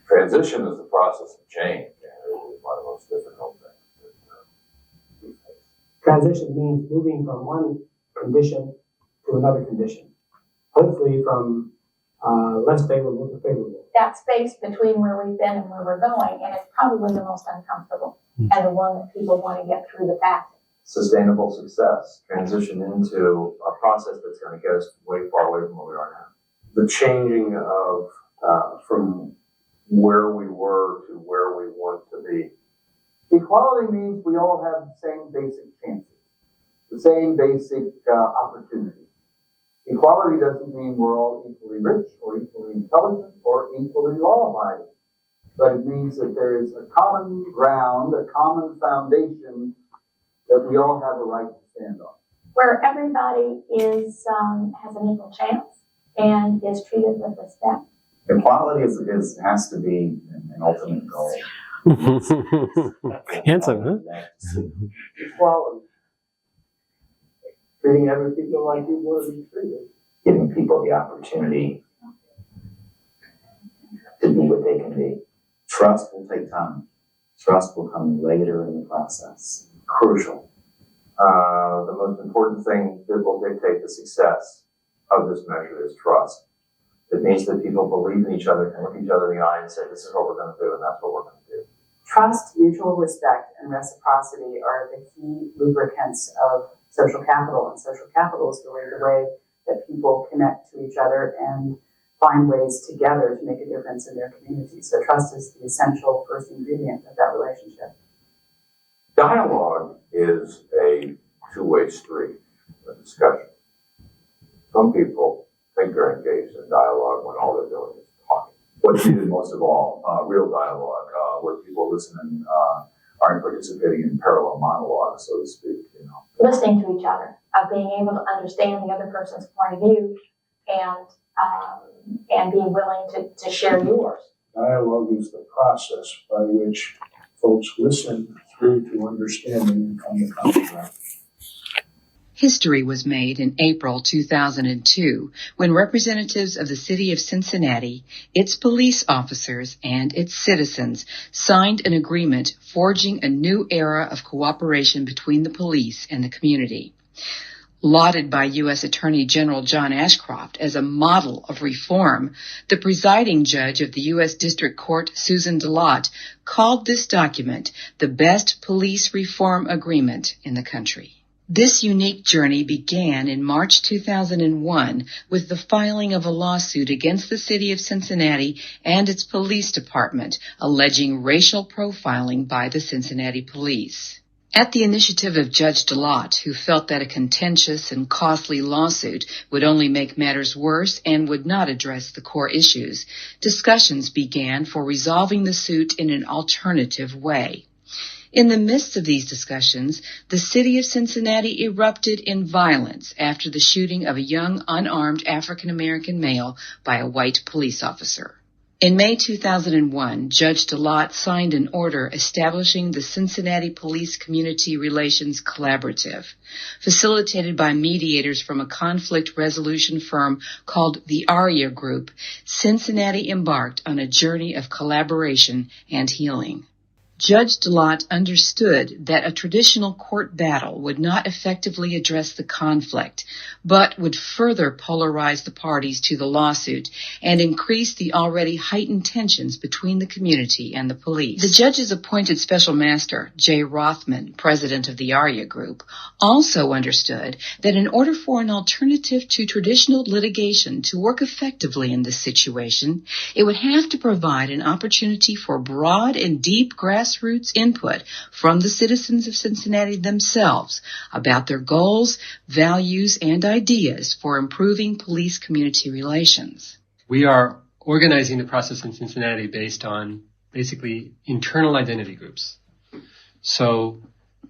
Transition is the process of change, and it is one of the most difficult things that we face. Transition means moving from one condition to another condition. Hopefully from less favorable to favorable. That space between where we've been and where we're going, and it's probably the most uncomfortable and the one that people want to get through the path. Sustainable success, transition into a process that's going to get us way far away from where we are now. The changing of from where we were to where we want to be. Equality means we all have the same basic chances, the same basic opportunities. Equality doesn't mean we're all equally rich or equally intelligent or equally law-abiding, but it means that there is a common ground, a common foundation that we all have a right to stand on. Where everybody is has an equal chance and is treated with respect. Equality has to be an ultimate goal. Handsome, huh? Equality. Treating other people like you want to be treated. Giving people the opportunity to be what they can be. Trust will take time. Trust will come later in the process. Crucial. The most important thing that will dictate the success of this measure is trust. It means that people believe in each other, can look each other in the eye and say, this is what we're going to do, and that's what we're going to do. Trust, mutual respect, and reciprocity are the key lubricants of social capital, and social capital is really the way that people connect to each other and find ways together to make a difference in their community. So trust is the essential first ingredient of that relationship. Dialogue is a two-way street, a discussion. Some people think they're engaged in dialogue when all they're doing is talking. What's needed most of all, real dialogue, where people listen and aren't participating in parallel monologues, so to speak. You know, Listening to each other, of being able to understand the other person's point of view and being willing to share yours. Dialogue is the process by which folks listen through to understanding and come to common ground. History was made in April 2002 when representatives of the city of Cincinnati, its police officers, and its citizens signed an agreement forging a new era of cooperation between the police and the community. Lauded by U.S. Attorney General John Ashcroft as a model of reform, the presiding judge of the U.S. District Court, Susan DeLotte, called this document the best police reform agreement in the country. This unique journey began in March 2001 with the filing of a lawsuit against the city of Cincinnati and its police department, alleging racial profiling by the Cincinnati police. At the initiative of Judge DeLotte, who felt that a contentious and costly lawsuit would only make matters worse and would not address the core issues, discussions began for resolving the suit in an alternative way. In the midst of these discussions, the city of Cincinnati erupted in violence after the shooting of a young, unarmed African-American male by a white police officer. In May 2001, Judge DeLotte signed an order establishing the Cincinnati Police Community Relations Collaborative. Facilitated by mediators from a conflict resolution firm called the ARIA Group, Cincinnati embarked on a journey of collaboration and healing. Judge DeLotte understood that a traditional court battle would not effectively address the conflict, but would further polarize the parties to the lawsuit and increase the already heightened tensions between the community and the police. The judge's appointed special master, J. Rothman, president of the ARIA Group, also understood that in order for an alternative to traditional litigation to work effectively in this situation, it would have to provide an opportunity for broad and deep grassroots input from the citizens of Cincinnati themselves about their goals, values, and ideas for improving police-community relations. We are organizing the process in Cincinnati based on basically internal identity groups. So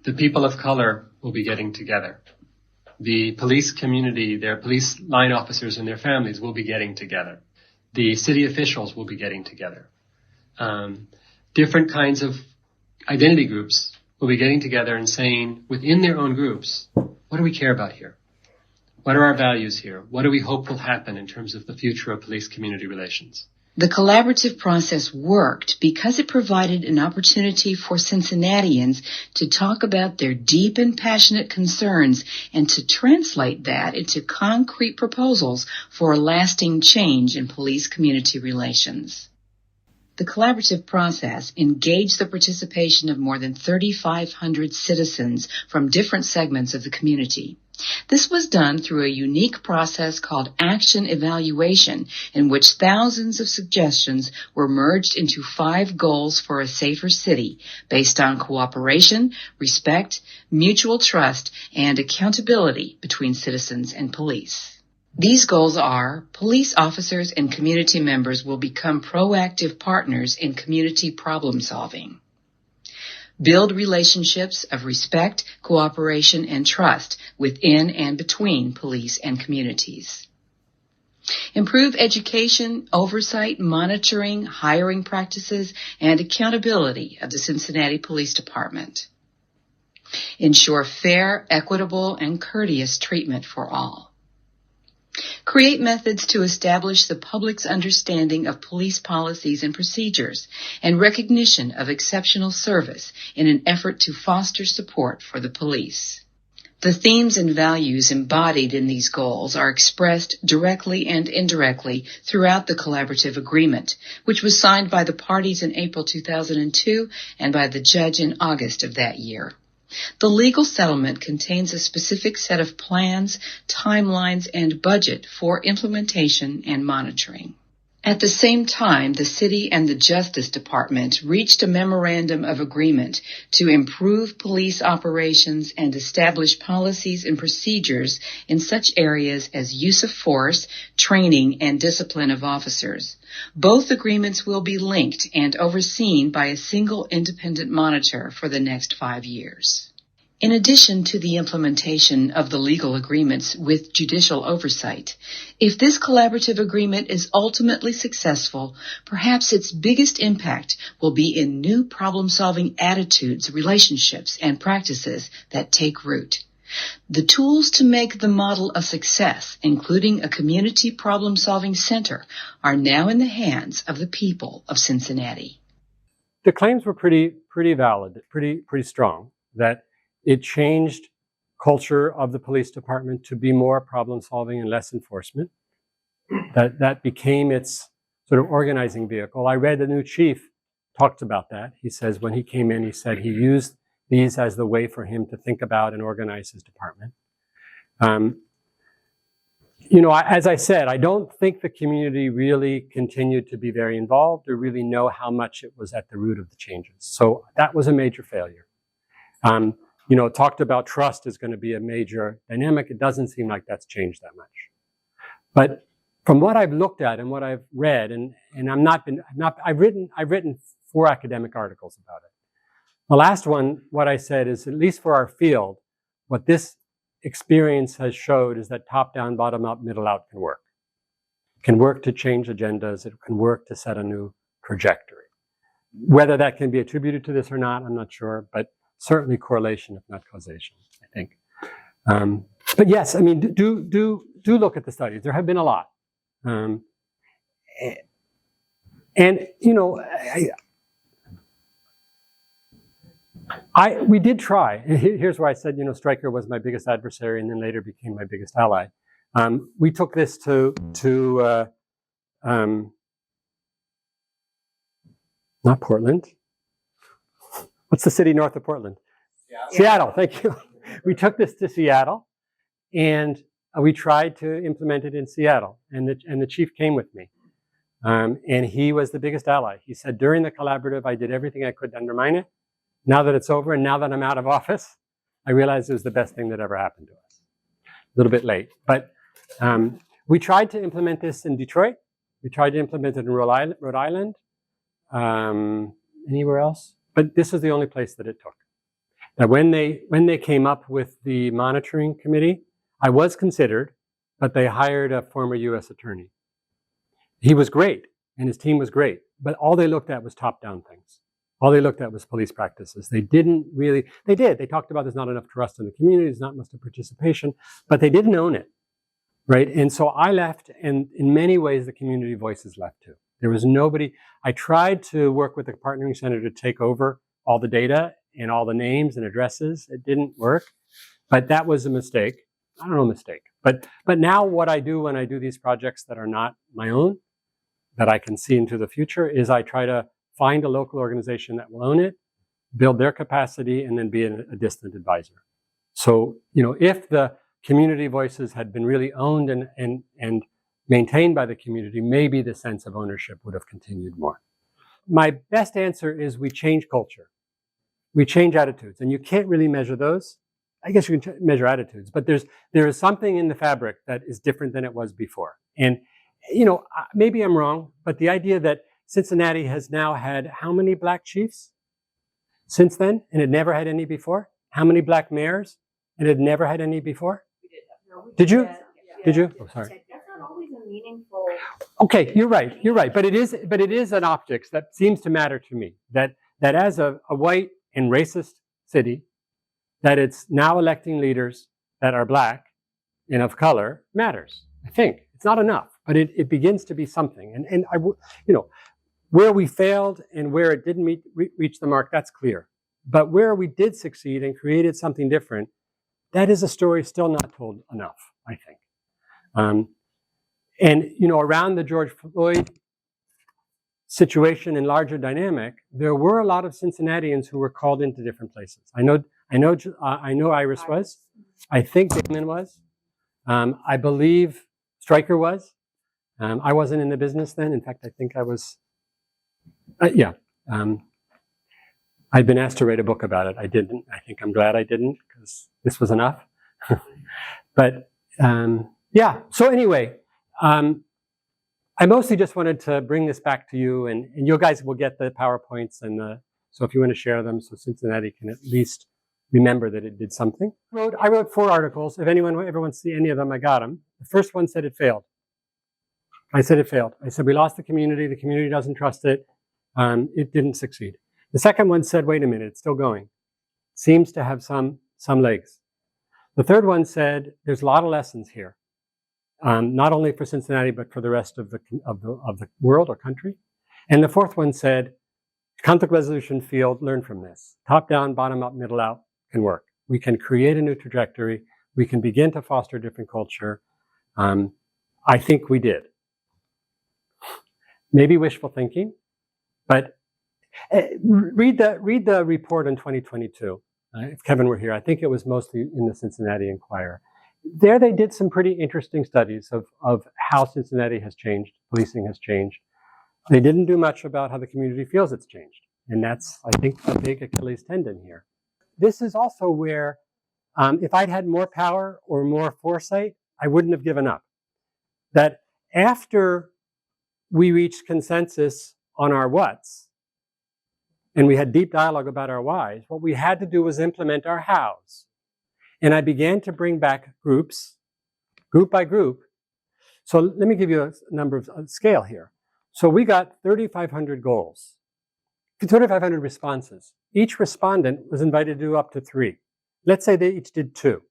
the people of color will be getting together. The police community, their police line officers and their families will be getting together. The city officials will be getting together. Different kinds of identity groups will be getting together and saying within their own groups, what do we care about here? What are our values here? What do we hope will happen in terms of the future of police-community relations? The collaborative process worked because it provided an opportunity for Cincinnatians to talk about their deep and passionate concerns and to translate that into concrete proposals for a lasting change in police-community relations. The collaborative process engaged the participation of more than 3,500 citizens from different segments of the community. This was done through a unique process called action evaluation, in which thousands of suggestions were merged into 5 goals for a safer city based on cooperation, respect, mutual trust, and accountability between citizens and police. These goals are: police officers and community members will become proactive partners in community problem solving. Build relationships of respect, cooperation, and trust within and between police and communities. Improve education, oversight, monitoring, hiring practices, and accountability of the Cincinnati Police Department. Ensure fair, equitable, and courteous treatment for all. Create methods to establish the public's understanding of police policies and procedures and recognition of exceptional service in an effort to foster support for the police. The themes and values embodied in these goals are expressed directly and indirectly throughout the collaborative agreement, which was signed by the parties in April 2002 and by the judge in August of that year. The legal settlement contains a specific set of plans, timelines, and budget for implementation and monitoring. At the same time, the city and the Justice Department reached a memorandum of agreement to improve police operations and establish policies and procedures in such areas as use of force, training, and discipline of officers. Both agreements will be linked and overseen by a single independent monitor for the next 5 years. In addition to the implementation of the legal agreements with judicial oversight, if this collaborative agreement is ultimately successful, perhaps its biggest impact will be in new problem-solving attitudes, relationships, and practices that take root. The tools to make the model a success, including a community problem-solving center, are now in the hands of the people of Cincinnati. The claims were pretty valid, pretty strong, that it changed culture of the police department to be more problem-solving and less enforcement. That became its sort of organizing vehicle. I read the new chief talked about that. He says when he came in, he said he used these as the way for him to think about and organize his department. As I said, I don't think the community really continued to be very involved or really know how much it was at the root of the changes. So that was a major failure. Talked about trust is going to be a major dynamic. It doesn't seem like that's changed that much. But from what I've looked at and what I've read, and I've written 4 academic articles about it. The last one, what I said is, at least for our field, what this experience has showed is that top-down, bottom-up, middle-out can work. It can work to change agendas. It can work to set a new trajectory. Whether that can be attributed to this or not, I'm not sure, but certainly correlation, if not causation, I think. But yes, I mean, do look at the studies. There have been a lot. We did try. And here's where I said, Stryker was my biggest adversary and then later became my biggest ally. We took this to not Portland. What's the city north of Portland? Seattle, thank you. We took this to Seattle and we tried to implement it in Seattle, and the chief came with me. And he was the biggest ally. He said, during the collaborative, I did everything I could to undermine it. Now that it's over and now that I'm out of office, I realized it was the best thing that ever happened to us. A little bit late, but we tried to implement this in Detroit. We tried to implement it in Rhode Island. Anywhere else? But this is the only place that it took. Now, when they came up with the monitoring committee, I was considered, but they hired a former U.S. attorney. He was great, and his team was great, but all they looked at was top-down things. All they looked at was police practices. They talked about there's not enough trust in the community, there's not much participation, but they didn't own it, right? And so I left, and in many ways, the community voices left too. There was nobody. I tried to work with the partnering center to take over all the data and all the names and addresses. It didn't work, but that was a mistake. I don't know, mistake. But now what I do when I do these projects that are not my own, that I can see into the future, is I try to find a local organization that will own it, build their capacity, and then be a distant advisor. So, if the community voices had been really owned and maintained by the community, maybe the sense of ownership would have continued more. My best answer is we change culture. We change attitudes, and you can't really measure those. I guess you can measure attitudes, but there is something in the fabric that is different than it was before. And, maybe I'm wrong, but the idea that Cincinnati has now had how many black chiefs since then, and it never had any before? How many black mayors, and it never had any before? Did you? Did you? Oh, sorry. That's not always a meaningful. Okay, you're right. But it is an optics that seems to matter to me. That as a white and racist city, that it's now electing leaders that are black and of color matters. I think it's not enough, but it begins to be something. And where we failed and where it didn't reach the mark, that's clear. But where we did succeed and created something different, that is a story still not told enough, I think. Around the George Floyd situation and larger dynamic, there were a lot of Cincinnatians who were called into different places. I know Iris was. I think Damon was. I believe Stryker was. I wasn't in the business then. In fact, I think I was. I'd been asked to write a book about it. I didn't. I think I'm glad I didn't, because this was enough. But so anyway, I mostly just wanted to bring this back to you, and you guys will get the PowerPoints, so if you want to share them, so Cincinnati can at least remember that it did something. I wrote 4 articles. If anyone ever wants to see any of them, I got them. The first one said it failed. I said it failed. I said we lost the community doesn't trust it. It didn't succeed. The second one said, wait a minute, it's still going. Seems to have some legs. The third one said, there's a lot of lessons here, not only for Cincinnati, but for the rest of the world or country. And the fourth one said, conflict resolution field, learn from this. Top down, bottom up, middle out can work. We can create a new trajectory. We can begin to foster a different culture. I think we did. Maybe wishful thinking, but read the report in 2022. If Kevin were here, I think it was mostly in the Cincinnati Enquirer. There they did some pretty interesting studies of how Cincinnati has changed, policing has changed. They didn't do much about how the community feels it's changed. And that's, I think, a big Achilles tendon here. This is also where, if I'd had more power or more foresight, I wouldn't have given up. That after we reached consensus on our whats, and we had deep dialogue about our whys, what we had to do was implement our hows. And I began to bring back groups, group by group. So let me give you a number of scale here. So we got 3,500 goals, 3,500 responses. Each respondent was invited to do up to 3. Let's say they each did 2.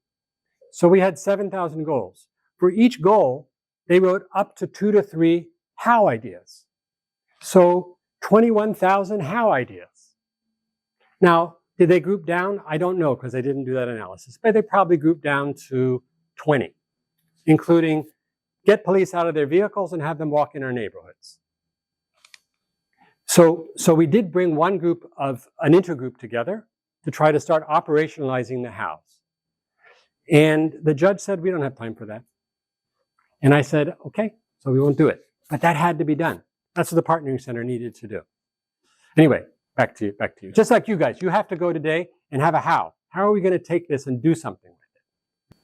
So we had 7,000 goals. For each goal, they wrote up to 2 to 3 how ideas. So 21,000 how ideas. Now, did they group down? I don't know because I didn't do that analysis, but they probably grouped down to 20, including get police out of their vehicles and have them walk in our neighborhoods. So we did bring one group of an intergroup together to try to start operationalizing the hows. And the judge said, we don't have time for that. And I said, okay, so we won't do it. But that had to be done. That's what the Partnering Center needed to do. Anyway, back to you. Just like you guys, you have to go today and have a how. How are we going to take this and do something with it?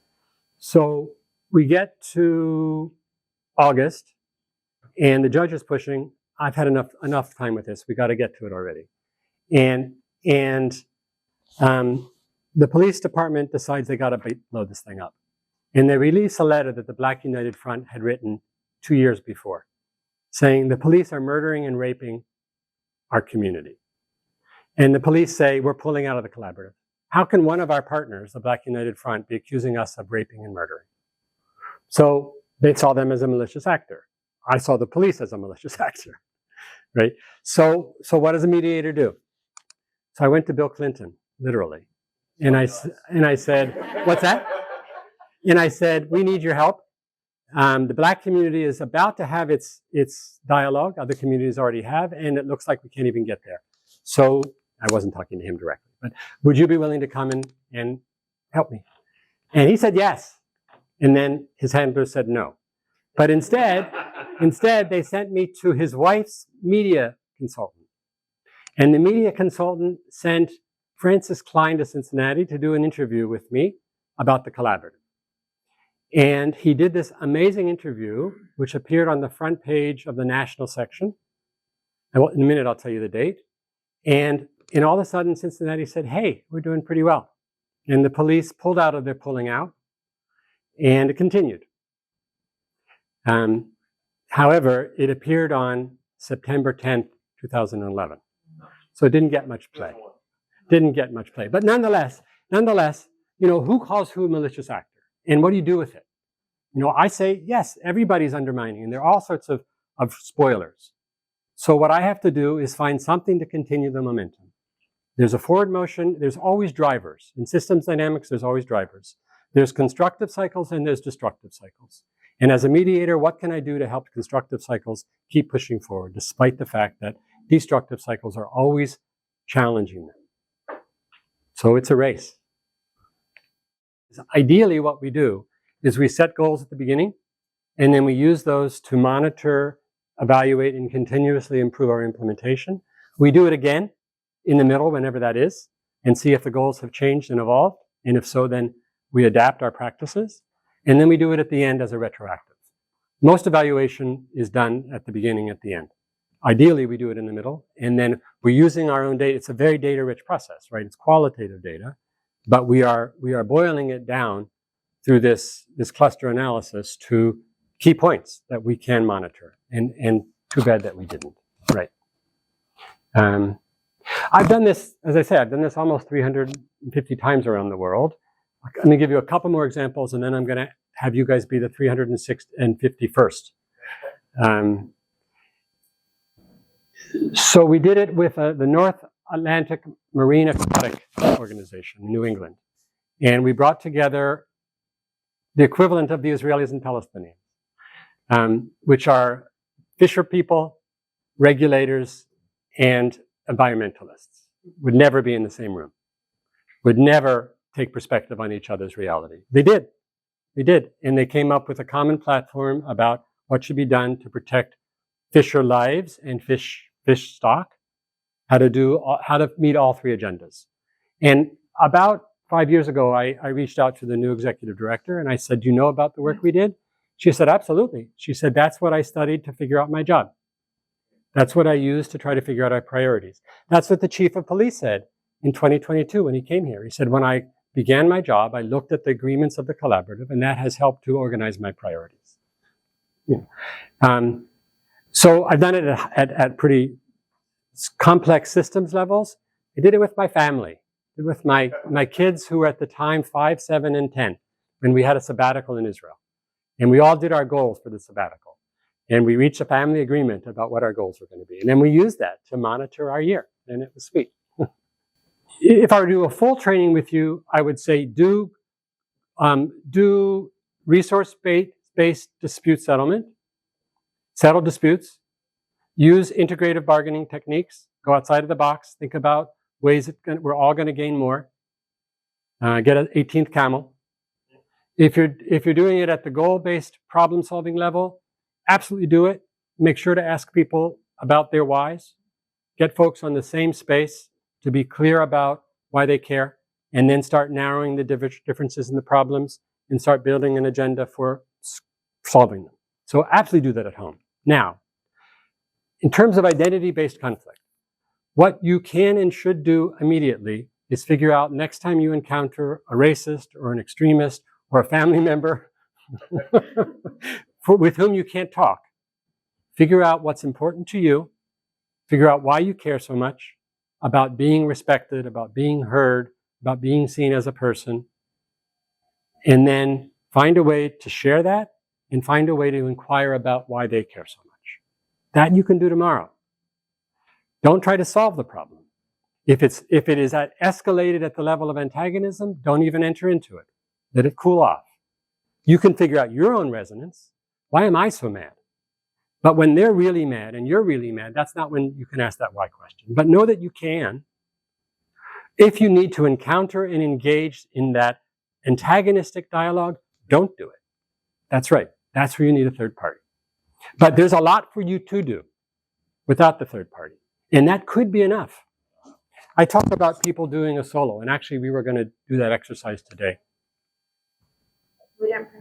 So we get to August, and the judge is pushing. I've had enough time with this. We got to get to it already. And the police department decides they got to blow this thing up. And they release a letter that the Black United Front had written 2 years before, saying the police are murdering and raping our community. And the police say, we're pulling out of the collaborative. How can one of our partners, the Black United Front, be accusing us of raping and murdering? So they saw them as a malicious actor. I saw the police as a malicious actor, right? So what does a mediator do? So I went to Bill Clinton, literally. And I said, what's that? And I said, we need your help. The Black community is about to have its dialogue. Other communities already have, and it looks like we can't even get there. So I wasn't talking to him directly, but would you be willing to come and help me? And he said yes. And then his handler said no. But instead they sent me to his wife's media consultant. And the media consultant sent Francis Klein to Cincinnati to do an interview with me about the collaborative. And he did this amazing interview, which appeared on the front page of the national section. In a minute, I'll tell you the date. And all of a sudden, Cincinnati said, hey, we're doing pretty well. And the police pulled out of their pulling out, and it continued. However, it appeared on September 10th, 2011. So it didn't get much play. But nonetheless, who calls who a malicious actor? And what do you do with it? I say, yes, everybody's undermining, and there are all sorts of spoilers. So what I have to do is find something to continue the momentum. There's a forward motion. There's always drivers. In systems dynamics, there's always drivers. There's constructive cycles and there's destructive cycles. And as a mediator, what can I do to help constructive cycles keep pushing forward, despite the fact that destructive cycles are always challenging them? So it's a race. Ideally, what we do is we set goals at the beginning, and then we use those to monitor, evaluate, and continuously improve our implementation. We do it again in the middle, whenever that is, and see if the goals have changed and evolved. And if so, then we adapt our practices. And then we do it at the end as a retroactive. Most evaluation is done at the beginning, at the end. Ideally, we do it in the middle, and then we're using our own data. It's a very data-rich process, right? It's qualitative data. But we are boiling it down through this cluster analysis to key points that we can monitor. And too bad that we didn't, right? I've done this, as I say, I've done this almost 350 times around the world. I'm going to give you a couple more examples, and then I'm going to have you guys be the 351st. So we did it with the North Atlantic Marine Aquatic Organization in New England. And we brought together the equivalent of the Israelis and Palestinians, which are fisher people, regulators, and environmentalists. Would never be in the same room. Would never take perspective on each other's reality. They did. They did. And they came up with a common platform about what should be done to protect fisher lives and fish stock, how to meet all three agendas. And about 5 years ago, I reached out to the new executive director and I said, do you know about the work we did? She said, absolutely. She said, that's what I studied to figure out my job. That's what I used to try to figure out our priorities. That's what the chief of police said in 2022 when he came here. He said, when I began my job, I looked at the agreements of the collaborative, and that has helped to organize my priorities. Yeah. So I've done it at pretty complex systems levels. I did it with my family, with my kids who were at the time 5, 7, and 10 when we had a sabbatical in Israel. And we all did our goals for the sabbatical. And we reached a family agreement about what our goals were going to be. And then we used that to monitor our year. And it was sweet. If I were to do a full training with you, I would say do resource-based dispute settlement, settle disputes, use integrative bargaining techniques, go outside of the box, think about ways that we're all going to gain more, get an 18th camel. If you're doing it at the goal-based problem-solving level, absolutely do it. Make sure to ask people about their whys. Get folks on the same space to be clear about why they care, and then start narrowing the differences in the problems and start building an agenda for solving them. So absolutely do that at home. Now, in terms of identity-based conflict, what you can and should do immediately is figure out next time you encounter a racist or an extremist or a family member with whom you can't talk, figure out what's important to you, figure out why you care so much about being respected, about being heard, about being seen as a person, and then find a way to share that and find a way to inquire about why they care so much. That you can do tomorrow. Don't try to solve the problem. If it is escalated at the level of antagonism, don't even enter into it. Let it cool off. You can figure out your own resonance. Why am I so mad? But when they're really mad and you're really mad, that's not when you can ask that why question. But know that you can. If you need to encounter and engage in that antagonistic dialogue, don't do it. That's right. That's where you need a third party. But there's a lot for you to do without the third party. And that could be enough. I talked about people doing a solo, and actually we were going to do that exercise today.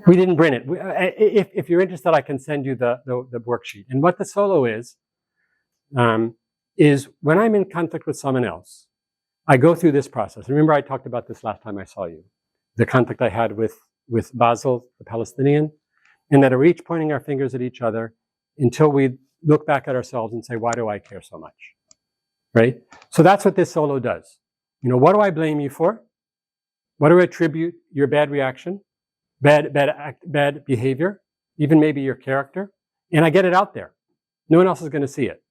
We didn't print it. If you're interested, I can send you the worksheet. And what the solo is when I'm in conflict with someone else, I go through this process. Remember I talked about this last time I saw you. The conflict I had with Basel, the Palestinian, and that we're each pointing our fingers at each other until we look back at ourselves and say, why do I care so much? Right? So that's what this solo does. What do I blame you for? What do I attribute your bad reaction? Bad behavior, even maybe your character, and I get it out there. No one else is going to see it.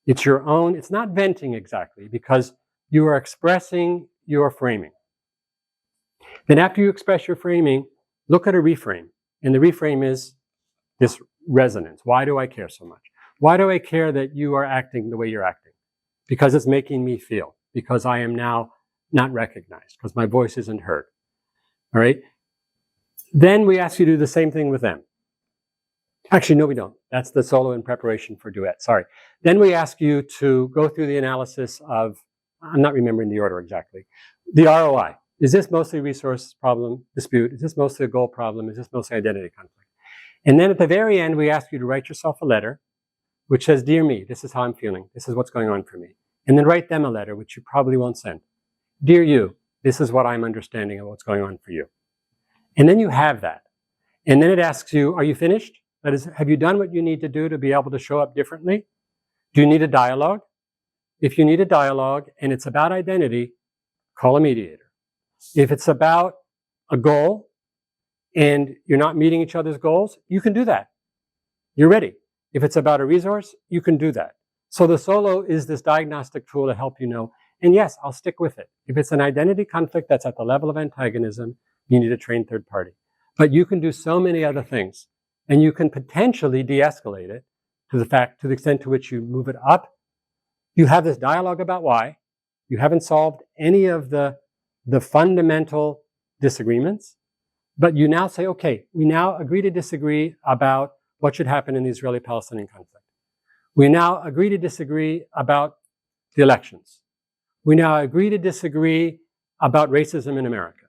It's your own. It's not venting exactly because you are expressing your framing. Then after you express your framing, look at a reframe. And the reframe is this resonance. Why do I care so much? Why do I care that you are acting the way you're acting? Because it's making me feel. Because I am now not recognized. Because my voice isn't heard. All right? Then we ask you to do the same thing with them. Actually, no, we don't. That's the solo in preparation for duet. Sorry. Then we ask you to go through the analysis of, I'm not remembering the order exactly, the ROI. Is this mostly resource problem, dispute? Is this mostly a goal problem? Is this mostly identity conflict? And then at the very end, we ask you to write yourself a letter which says, Dear me, this is how I'm feeling. This is what's going on for me. And then write them a letter, which you probably won't send. Dear you, this is what I'm understanding of what's going on for you. And then you have that. And then it asks you, are you finished? That is, have you done what you need to do to be able to show up differently? Do you need a dialogue? If you need a dialogue and it's about identity, call a mediator. If it's about a goal and you're not meeting each other's goals, you can do that. You're ready. If it's about a resource, you can do that. So the solo is this diagnostic tool to help you know, and yes, I'll stick with it. If it's an identity conflict that's at the level of antagonism, you need a trained third party. But you can do so many other things, and you can potentially de-escalate it to the extent to which you move it up. You have this dialogue about why. You haven't solved any of the fundamental disagreements, but you now say, okay, we now agree to disagree about what should happen in the Israeli-Palestinian conflict. We now agree to disagree about the elections. We now agree to disagree about racism in America.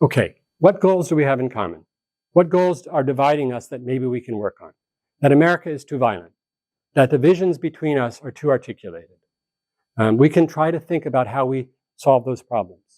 Okay, what goals do we have in common? What goals are dividing us that maybe we can work on? That America is too violent, that the visions between us are too articulated. We can try to think about how we solve those problems.